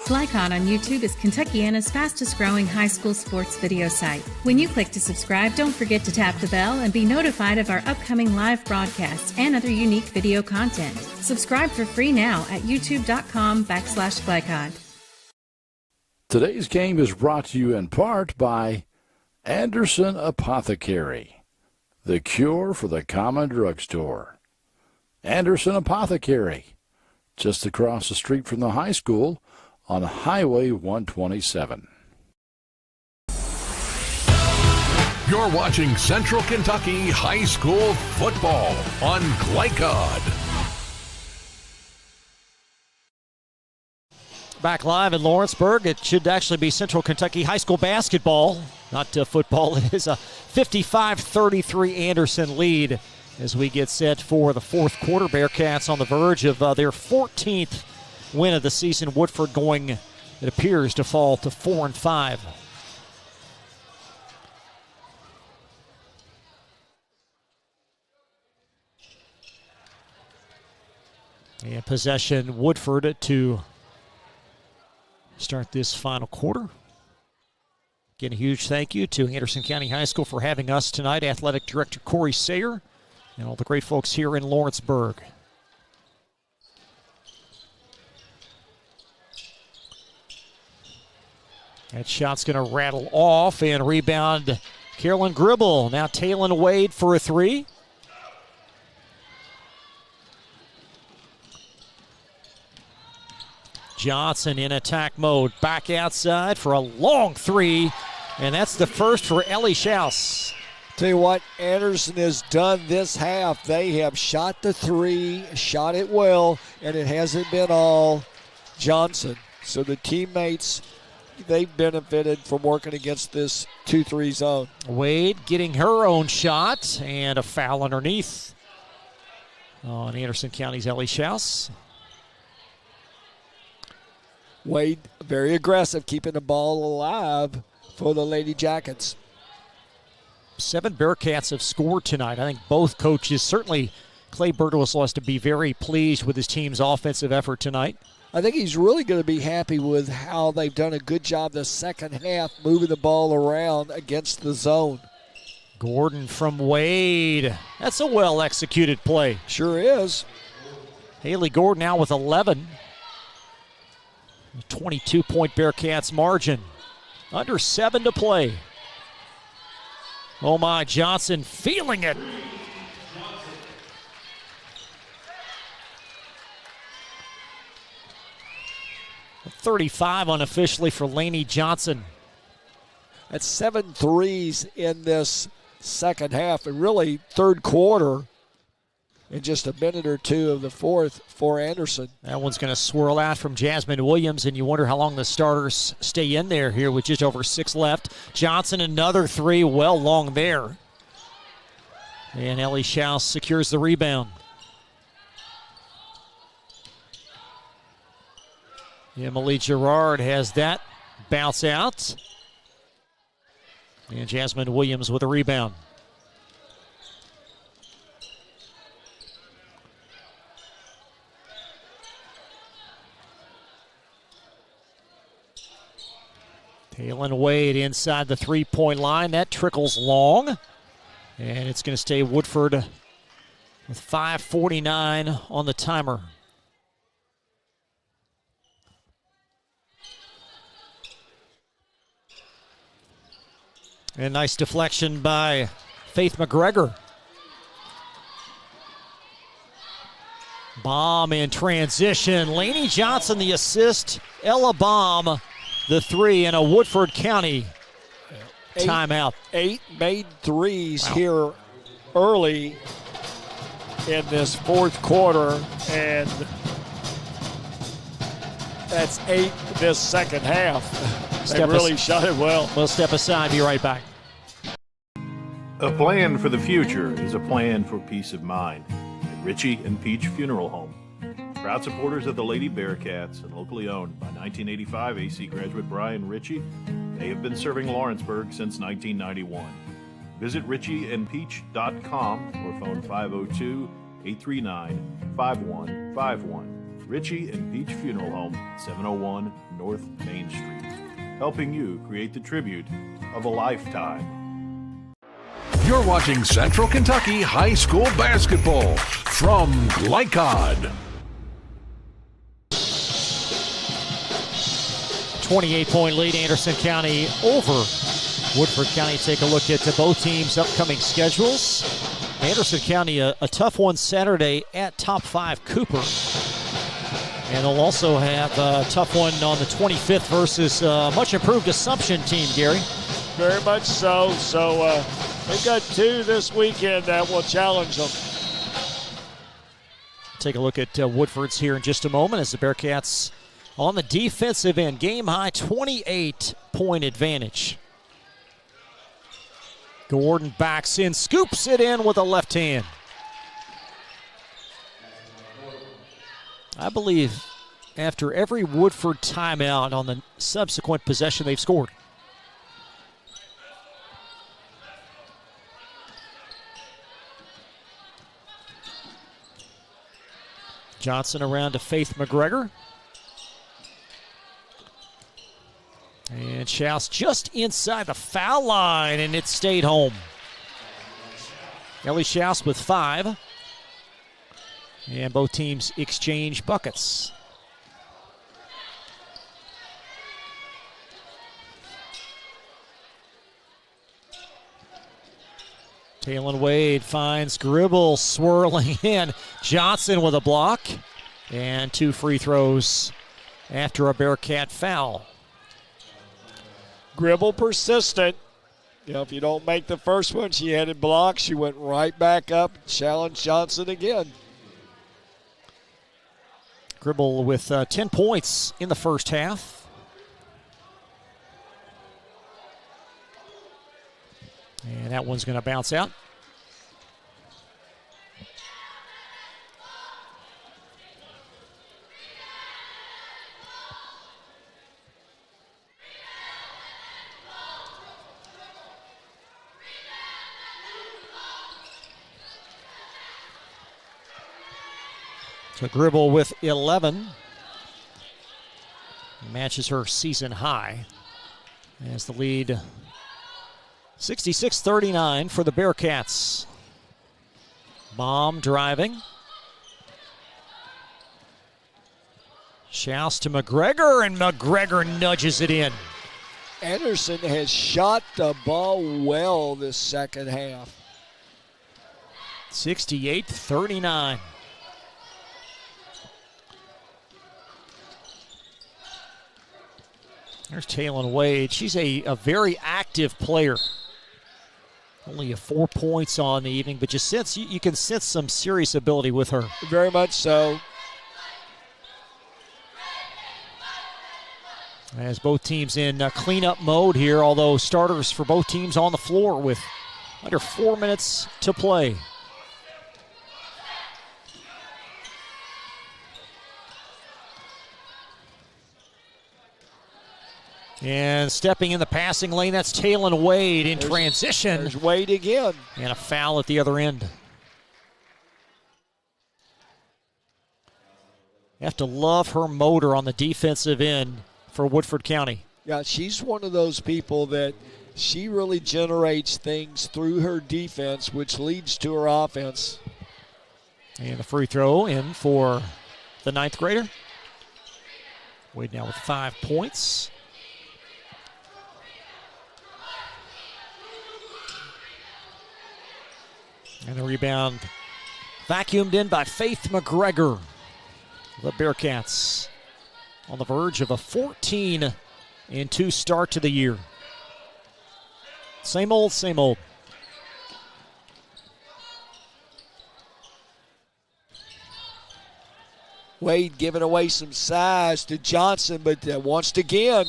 Glycod on YouTube is Kentuckiana's fastest growing high school sports video site. When you click to subscribe, don't forget to tap the bell and be notified of our upcoming live broadcasts and other unique video content. Subscribe for free now at youtube.com/Glycod. Today's game is brought to you in part by Anderson Apothecary, the cure for the common drugstore. Anderson Apothecary, just across the street from the high school on Highway 127. You're watching Central Kentucky High School football on Glycod. Back live in Lawrenceburg. It should actually be Central Kentucky High School basketball, not football. It is a 55-33 Anderson lead as we get set for the fourth quarter. Bearcats on the verge of their 14th win of the season. Woodford going, it appears, to fall to 4-5. And possession, Woodford to start this final quarter. Again, a huge thank you to Anderson County High School for having us tonight. Athletic Director Corey Sayer and all the great folks here in Lawrenceburg. That shot's going to rattle off and rebound Carolyn Gribble. Now Taylon Wade for a three. Johnson in attack mode. Back outside for a long three. And that's the first for Ellie Schaus. Tell you what Anderson has done this half. They have shot the three, shot it well, and it hasn't been all Johnson. So the teammates, they've benefited from working against this 2-3 zone. Wade getting her own shot and a foul underneath on Anderson County's Ellie Schaus. Wade very aggressive, keeping the ball alive for the Lady Jackets. 7 Bearcats have scored tonight. I think both coaches, certainly Clay Bertelsel, has to be very pleased with his team's offensive effort tonight. I think he's really going to be happy with how they've done a good job the second half moving the ball around against the zone. Gordon from Wade. That's a well-executed play. Sure is. Haley Gordon now with 11. 22-point Bearcats margin. Under 7 to play. Oh my, Johnson feeling it. .35 unofficially for Lainey Johnson. That's 7 threes in this second half, and really third quarter in just a minute or two of the fourth for Anderson. That one's going to swirl out from Jasmine Williams, and you wonder how long the starters stay in there here with just over 6 left. Johnson, another three, well long there. And Ellie Schaus secures the rebound. Emily Gerard has that bounce out. And Jasmine Williams with a rebound. Taylon Wade inside the three-point line. That trickles long. And it's going to stay Woodford with 5:49 on the timer. And nice deflection by Faith McGregor. Baum in transition. Lainey Johnson the assist. Ella Baum the three, and a Woodford County timeout. 8 made threes here early in this fourth quarter, and that's 8 this second half. They really shot it well. We'll step aside, be right back. A plan for the future is a plan for peace of mind at Richie and Peach Funeral Home. Proud supporters of the Lady Bearcats and locally owned by 1985 AC graduate Brian Ritchie, they have been serving Lawrenceburg since 1991. Visit richieandpeach.com or phone 502-839-5151. Ritchie and Peach Funeral Home, 701 North Main Street, helping you create the tribute of a lifetime. You're watching Central Kentucky High School basketball from Glycod. 28-point lead, Anderson County over Woodford County. Take a look at both teams' upcoming schedules. Anderson County, a tough one Saturday at top 5 Cooper. And they'll also have a tough one on the 25th versus much improved Assumption team, Gary. Very much so. So they've got 2 this weekend that will challenge them. Take a look at Woodford's here in just a moment as the Bearcats on the defensive end. Game high 28-point advantage. Gordon backs in, scoops it in with a left hand. I believe after every Woodford timeout on the subsequent possession, they've scored. Johnson around to Faith McGregor. And Schaus just inside the foul line, and it stayed home. Ellie Schaus with 5. And both teams exchange buckets. Taylon Wade finds Gribble swirling in. Johnson with a block. And 2 free throws after a Bearcat foul. Gribble persistent. You know, if you don't make the first one, she had it blocked. She went right back up, challenged Johnson again. Gribble with 10 points in the first half. And that one's going to bounce out. So Gribble with 11. Matches her season high as the lead 66-39 for the Bearcats. Baum driving. Schaus to McGregor, and McGregor nudges it in. Anderson has shot the ball well this second half. 68-39. There's Taylon Wade. She's a very active player. Only 4 points on the evening, but you can sense some serious ability with her. Very much so. As both teams in cleanup mode here, although starters for both teams on the floor with under 4 minutes to play. And stepping in the passing lane, that's Taylon Wade in transition. There's Wade again. And a foul at the other end. You have to love her motor on the defensive end for Woodford County. Yeah, she's one of those people that she really generates things through her defense, which leads to her offense. And the free throw in for the 9th grader. Wade now with 5 points. And the rebound vacuumed in by Faith McGregor. The Bearcats on the verge of a 14-2 start to the year. Same old, same old. Wade giving away some size to Johnson, but once again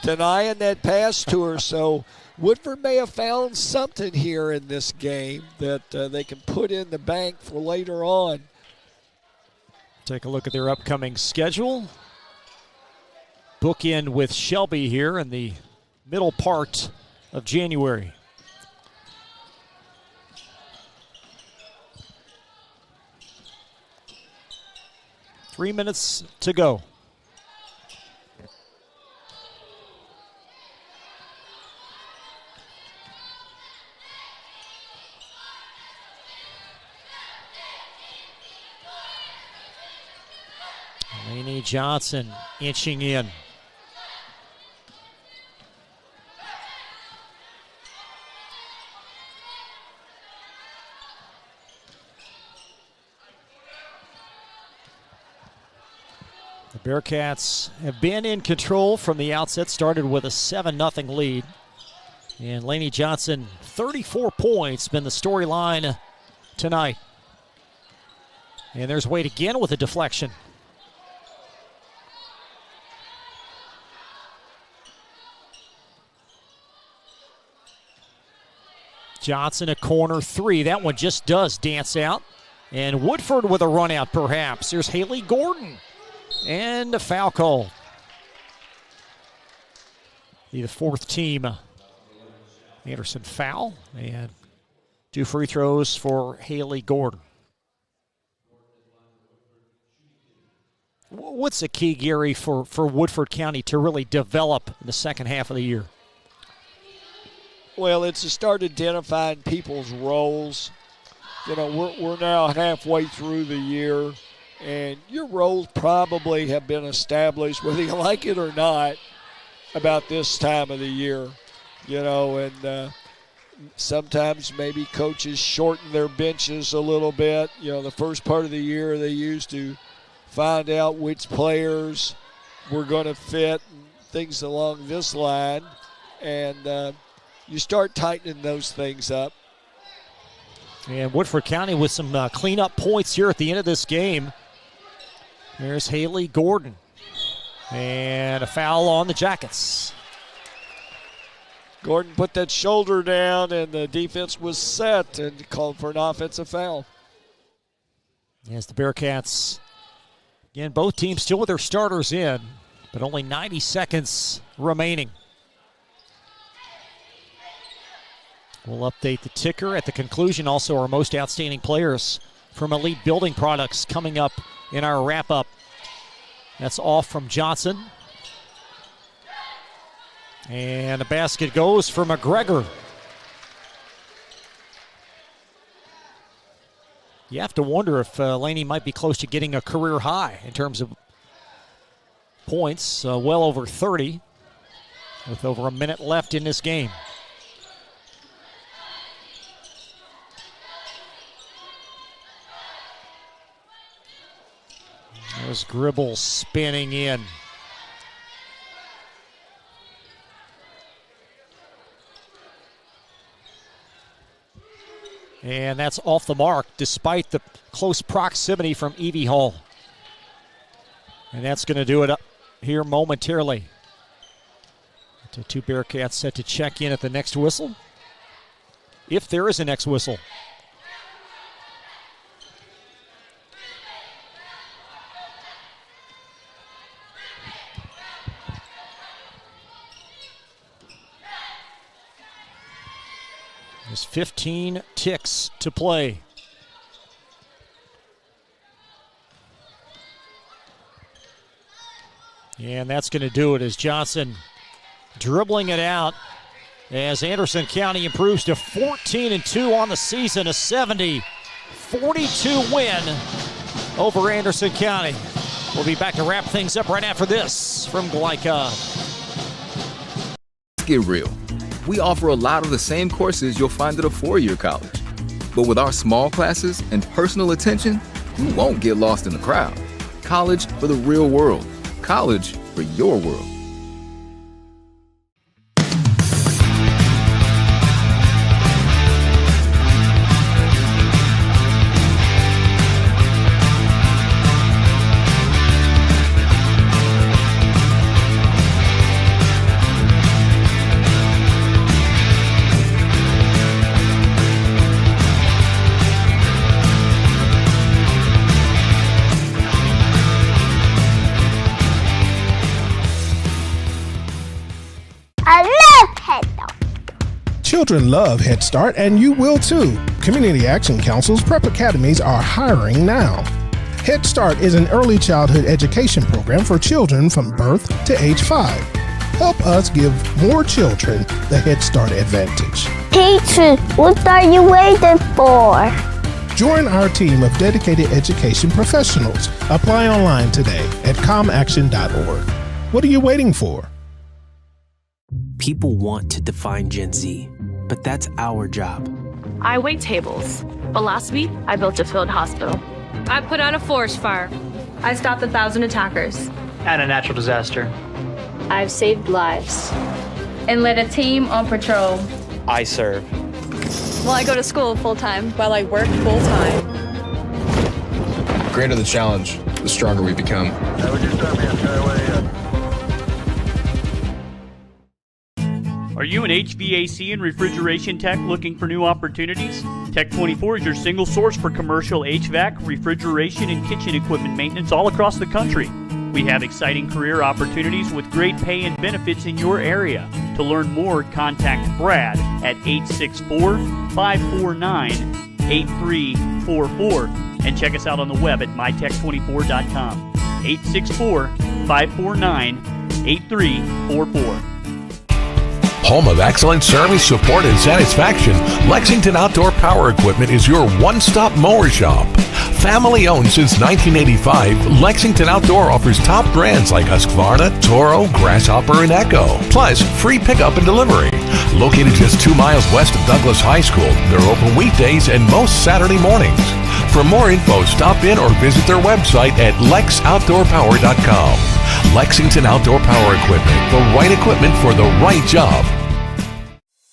denying that pass to her. So Woodford may have found something here in this game that they can put in the bank for later on. take a look at their upcoming schedule. Bookend with Shelby here in the middle part of January. Three minutes to go. Lainey Johnson inching in. The Bearcats have been in control from the outset, started with a 7-0 lead. And Lainey Johnson, 34 points, been the storyline tonight. And there's Wade again with a deflection. Johnson a corner three. That one just does dance out. And Woodford with a run out perhaps. Here's Haley Gordon. And a foul call. The fourth team Anderson foul. And 2 free throws for Haley Gordon. What's the key, Gary, for Woodford County to really develop in the second half of the year? Well, it's to start identifying people's roles. You know, we're now halfway through the year, and your roles probably have been established, whether you like it or not, about this time of the year. You know, and sometimes maybe coaches shorten their benches a little bit. You know, the first part of the year they used to find out which players were going to fit and things along this line. And you start tightening those things up. And Woodford County with some cleanup points here at the end of this game. There's Haley Gordon. And a foul on the Jackets. Gordon put that shoulder down, and the defense was set and called for an offensive foul. As the Bearcats, again, both teams still with their starters in, but only 90 seconds remaining. We'll update the ticker at the conclusion. Also, our most outstanding players from Elite Building Products coming up in our wrap-up. That's off from Johnson. And the basket goes for McGregor. You have to wonder if Laney might be close to getting a career high in terms of points, well over 30, with over a minute left in this game. There's Gribble spinning in. And that's off the mark despite the close proximity from Evie Hall. And that's going to do it up here momentarily. The two Bearcats set to check in at the next whistle, if there is a next whistle. There's 15 ticks to play. And that's going to do it as Johnson dribbling it out as Anderson County improves to 14-2 on the season, a 70-42 win over Anderson County. We'll be back to wrap things up right after this from Glycod. Let's get real. We offer a lot of the same courses you'll find at a four-year college. But with our small classes and personal attention, you won't get lost in the crowd. College for the real world. College for your world. Children love Head Start, and you will too. Community Action Council's prep academies are hiring now. Head Start is an early childhood education program for children from birth to age 5. Help us give more children the Head Start advantage. Teacher, what are you waiting for? Join our team of dedicated education professionals. Apply online today at comaction.org. What are you waiting for? People want to define Gen Z, but that's our job. I wait tables, but last week I built a field hospital. I put out a forest fire. I stopped 1,000 attackers. And a natural disaster. I've saved lives. And led a team on patrol. I serve. Well, I go to school full-time. While I work full-time. The greater the challenge, the stronger we become. Are you an HVAC and refrigeration tech looking for new opportunities? Tech 24 is your single source for commercial HVAC, refrigeration, and kitchen equipment maintenance all across the country. We have exciting career opportunities with great pay and benefits in your area. To learn more, contact Brad at 864-549-8344 and check us out on the web at mytech24.com. 864-549-8344. Home of excellent service, support, and satisfaction, Lexington Outdoor Power Equipment is your one-stop mower shop. Family owned since 1985, Lexington Outdoor offers top brands like Husqvarna, Toro, Grasshopper, and Echo. Plus, free pickup and delivery. Located just 2 miles west of Douglas High School, they're open weekdays and most Saturday mornings. For more info, stop in or visit their website at lexoutdoorpower.com. Lexington Outdoor Power Equipment, the right equipment for the right job.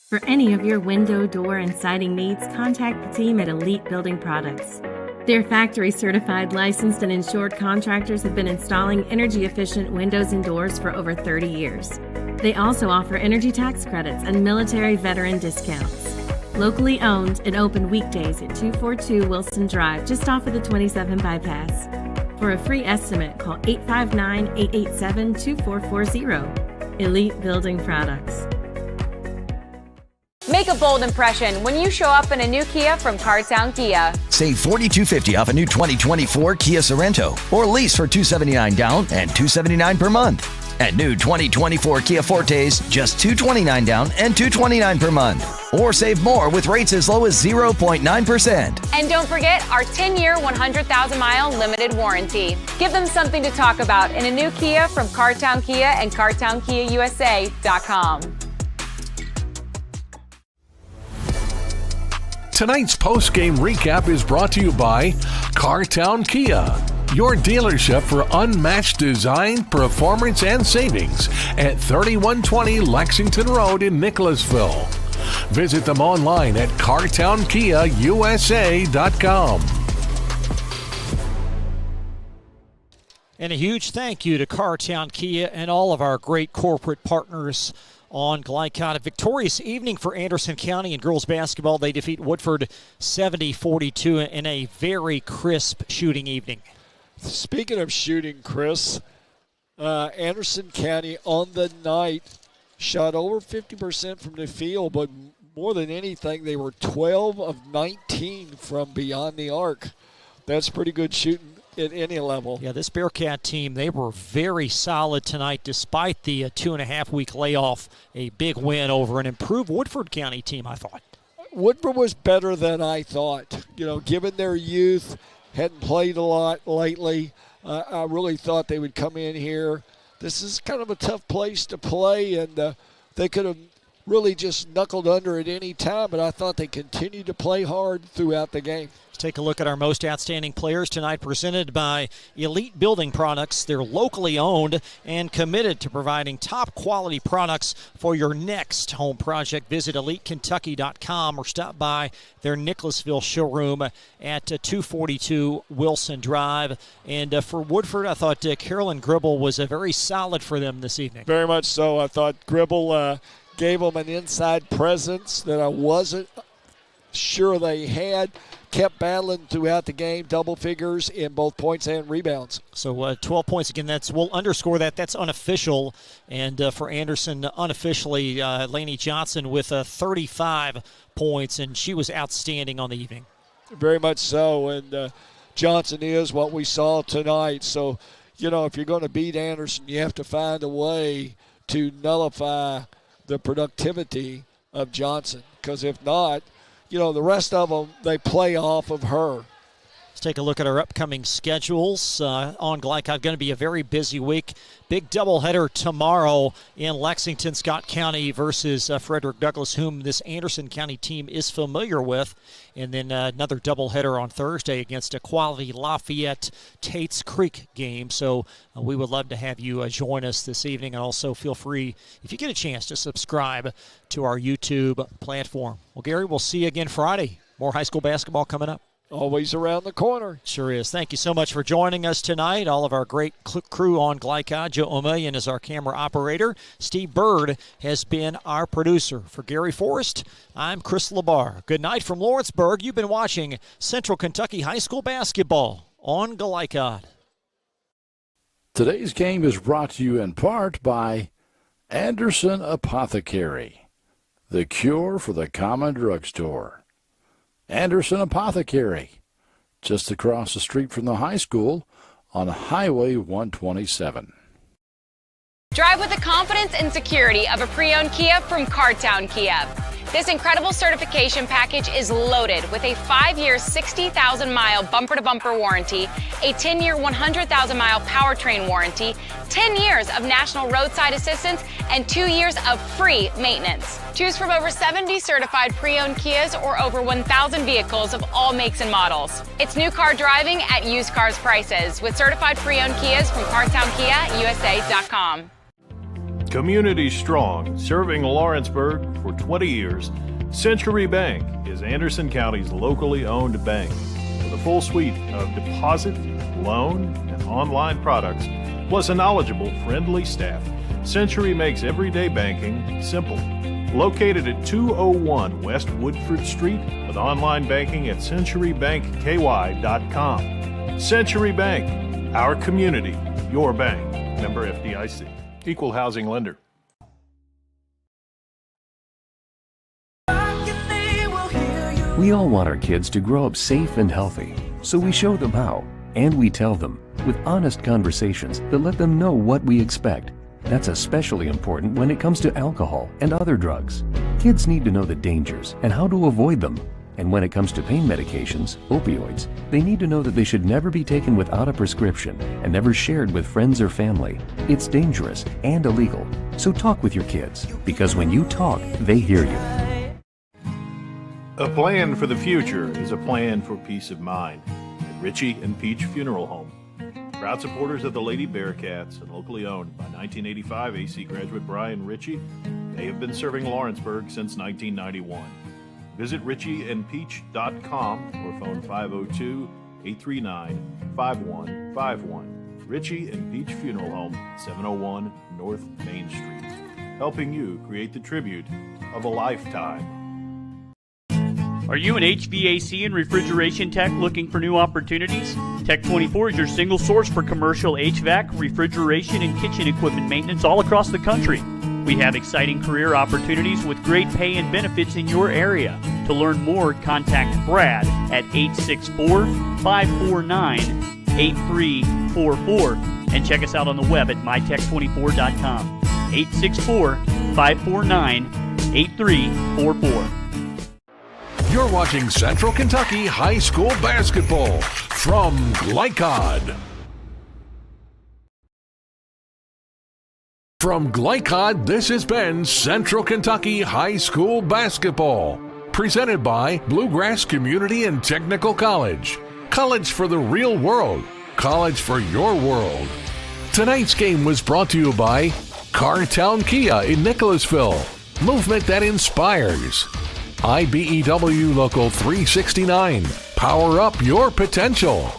For any of your window, door, and siding needs, contact the team at Elite Building Products. Their factory-certified, licensed, and insured contractors have been installing energy-efficient windows and doors for over 30 years. They also offer energy tax credits and military veteran discounts. Locally owned and open weekdays at 242 Wilson Drive, just off of the 27 bypass. For a free estimate, call 859-887-2440. Elite Building Products. Make a bold impression when you show up in a new Kia from Cartown Kia. Save $4,250 off a new 2024 Kia Sorento or lease for $279 down and $279 per month. And new 2024 Kia Fortes, just $229 down and $229 per month. Or save more with rates as low as 0.9%. And don't forget our 10-year, 100,000-mile limited warranty. Give them something to talk about in a new Kia from Cartown Kia and CartownKiaUSA.com. Tonight's post-game recap is brought to you by Cartown Kia, your dealership for unmatched design, performance, and savings at 3120 Lexington Road in Nicholasville. Visit them online at CartownKiaUSA.com. And a huge thank you to Cartown Kia and all of our great corporate partners on Glycon. A victorious evening for Anderson County in girls basketball. They defeat Woodford 70-42 in a very crisp shooting evening. Speaking of shooting, Chris, Anderson County on the night shot over 50% from the field, but more than anything, they were 12 of 19 from beyond the arc. That's pretty good shooting at any level. Yeah, this Bearcat team, they were very solid tonight despite the 2.5-week layoff. A big win over an improved Woodford County team, I thought. Woodford was better than I thought. You know, given their youth, hadn't played a lot lately. I really thought they would come in here. This is kind of a tough place to play, and they could have really just knuckled under at any time, but I thought they continued to play hard throughout the game. Let's take a look at our most outstanding players tonight, presented by Elite Building Products. They're locally owned and committed to providing top quality products for your next home project. Visit EliteKentucky.com or stop by their Nicholasville showroom at 242 Wilson Drive. And for Woodford, I thought Carolyn Gribble was very solid for them this evening. Very much so. I thought Gribble gave them an inside presence that I wasn't sure they had. Kept battling throughout the game, double figures in both points and rebounds. So 12 points again. We'll underscore that. That's unofficial. And for Anderson, unofficially, Lainey Johnson with 35 points, and she was outstanding on the evening. Very much so, and Johnson is what we saw tonight. So, if you're going to beat Anderson, you have to find a way to nullify the productivity of Johnson, because if not, the rest of them, they play off of her. Let's take a look at our upcoming schedules. On Glycod, going to be a very busy week. Big doubleheader tomorrow in Lexington, Scott County versus Frederick Douglass, whom this Anderson County team is familiar with. And then another doubleheader on Thursday against a quality Lafayette Tates Creek game. So we would love to have you join us this evening. And also feel free, if you get a chance, to subscribe to our YouTube platform. Well, Gary, we'll see you again Friday. More high school basketball coming up. Always around the corner. Sure is. Thank you so much for joining us tonight. All of our great crew on Glycod. Joe O'Million is our camera operator. Steve Bird has been our producer. For Gary Forrest, I'm Chris LeBar. Good night from Lawrenceburg. You've been watching Central Kentucky High School basketball on Glycod. Today's game is brought to you in part by Anderson Apothecary, the cure for the common drugstore. Anderson Apothecary, just across the street from the high school on Highway 127. Drive with the confidence and security of a pre-owned Kia from Cartown Kia. This incredible certification package is loaded with a 5-year, 60,000-mile bumper-to-bumper warranty, a 10-year, 100,000-mile powertrain warranty, 10 years of national roadside assistance, and 2 years of free maintenance. Choose from over 70 certified pre-owned Kias or over 1,000 vehicles of all makes and models. It's new car driving at used cars prices with certified pre-owned Kias from CartownKiaUSA.com. Community strong, serving Lawrenceburg for 20 years, Century Bank is Anderson County's locally owned bank. With a full suite of deposit, loan, and online products, plus a knowledgeable, friendly staff, Century makes everyday banking simple. Located at 201 West Woodford Street with online banking at centurybankky.com. Century Bank, our community, your bank. Member FDIC. Equal housing lender. We all want our kids to grow up safe and healthy, so we show them how, and we tell them with honest conversations that let them know what we expect. That's especially important when it comes to alcohol and other drugs. Kids need to know the dangers and how to avoid them. And when it comes to pain medications, opioids, they need to know that they should never be taken without a prescription and never shared with friends or family. It's dangerous and illegal. So talk with your kids, because when you talk, they hear you. A plan for the future is a plan for peace of mind. At Richie and Peach Funeral Home. Proud supporters of the Lady Bearcats and locally owned by 1985 AC graduate Brian Ritchie, they have been serving Lawrenceburg since 1991. Visit richieandpeach.com or phone 502-839-5151. Richie and Peach Funeral Home, 701 North Main Street. Helping you create the tribute of a lifetime. Are you an HVAC and refrigeration tech looking for new opportunities? Tech 24 is your single source for commercial HVAC, refrigeration, and kitchen equipment maintenance all across the country. We have exciting career opportunities with great pay and benefits in your area. To learn more, contact Brad at 864-549-8344 and check us out on the web at mytech24.com. 864-549-8344. You're watching Central Kentucky High School basketball from Glycod. From Glycod, this has been Central Kentucky High School basketball, presented by Bluegrass Community and Technical College. College for the real world. College for your world. Tonight's game was brought to you by Cartown Kia in Nicholasville. Movement that inspires. IBEW Local 369. Power up your potential.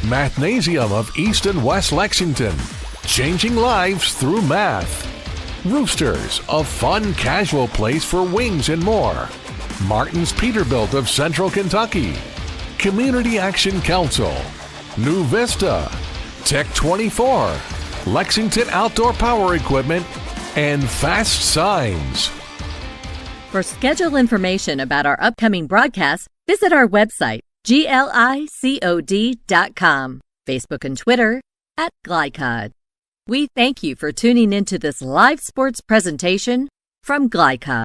Mathnasium of East and West Lexington. Changing lives through math. Roosters, a fun, casual place for wings and more. Martin's Peterbilt of Central Kentucky, Community Action Council, New Vista, Tech 24, Lexington Outdoor Power Equipment, and Fast Signs. For schedule information about our upcoming broadcasts, visit our website, glicod.com, Facebook and Twitter @Glycod. We thank you for tuning into this live sports presentation from Glycod.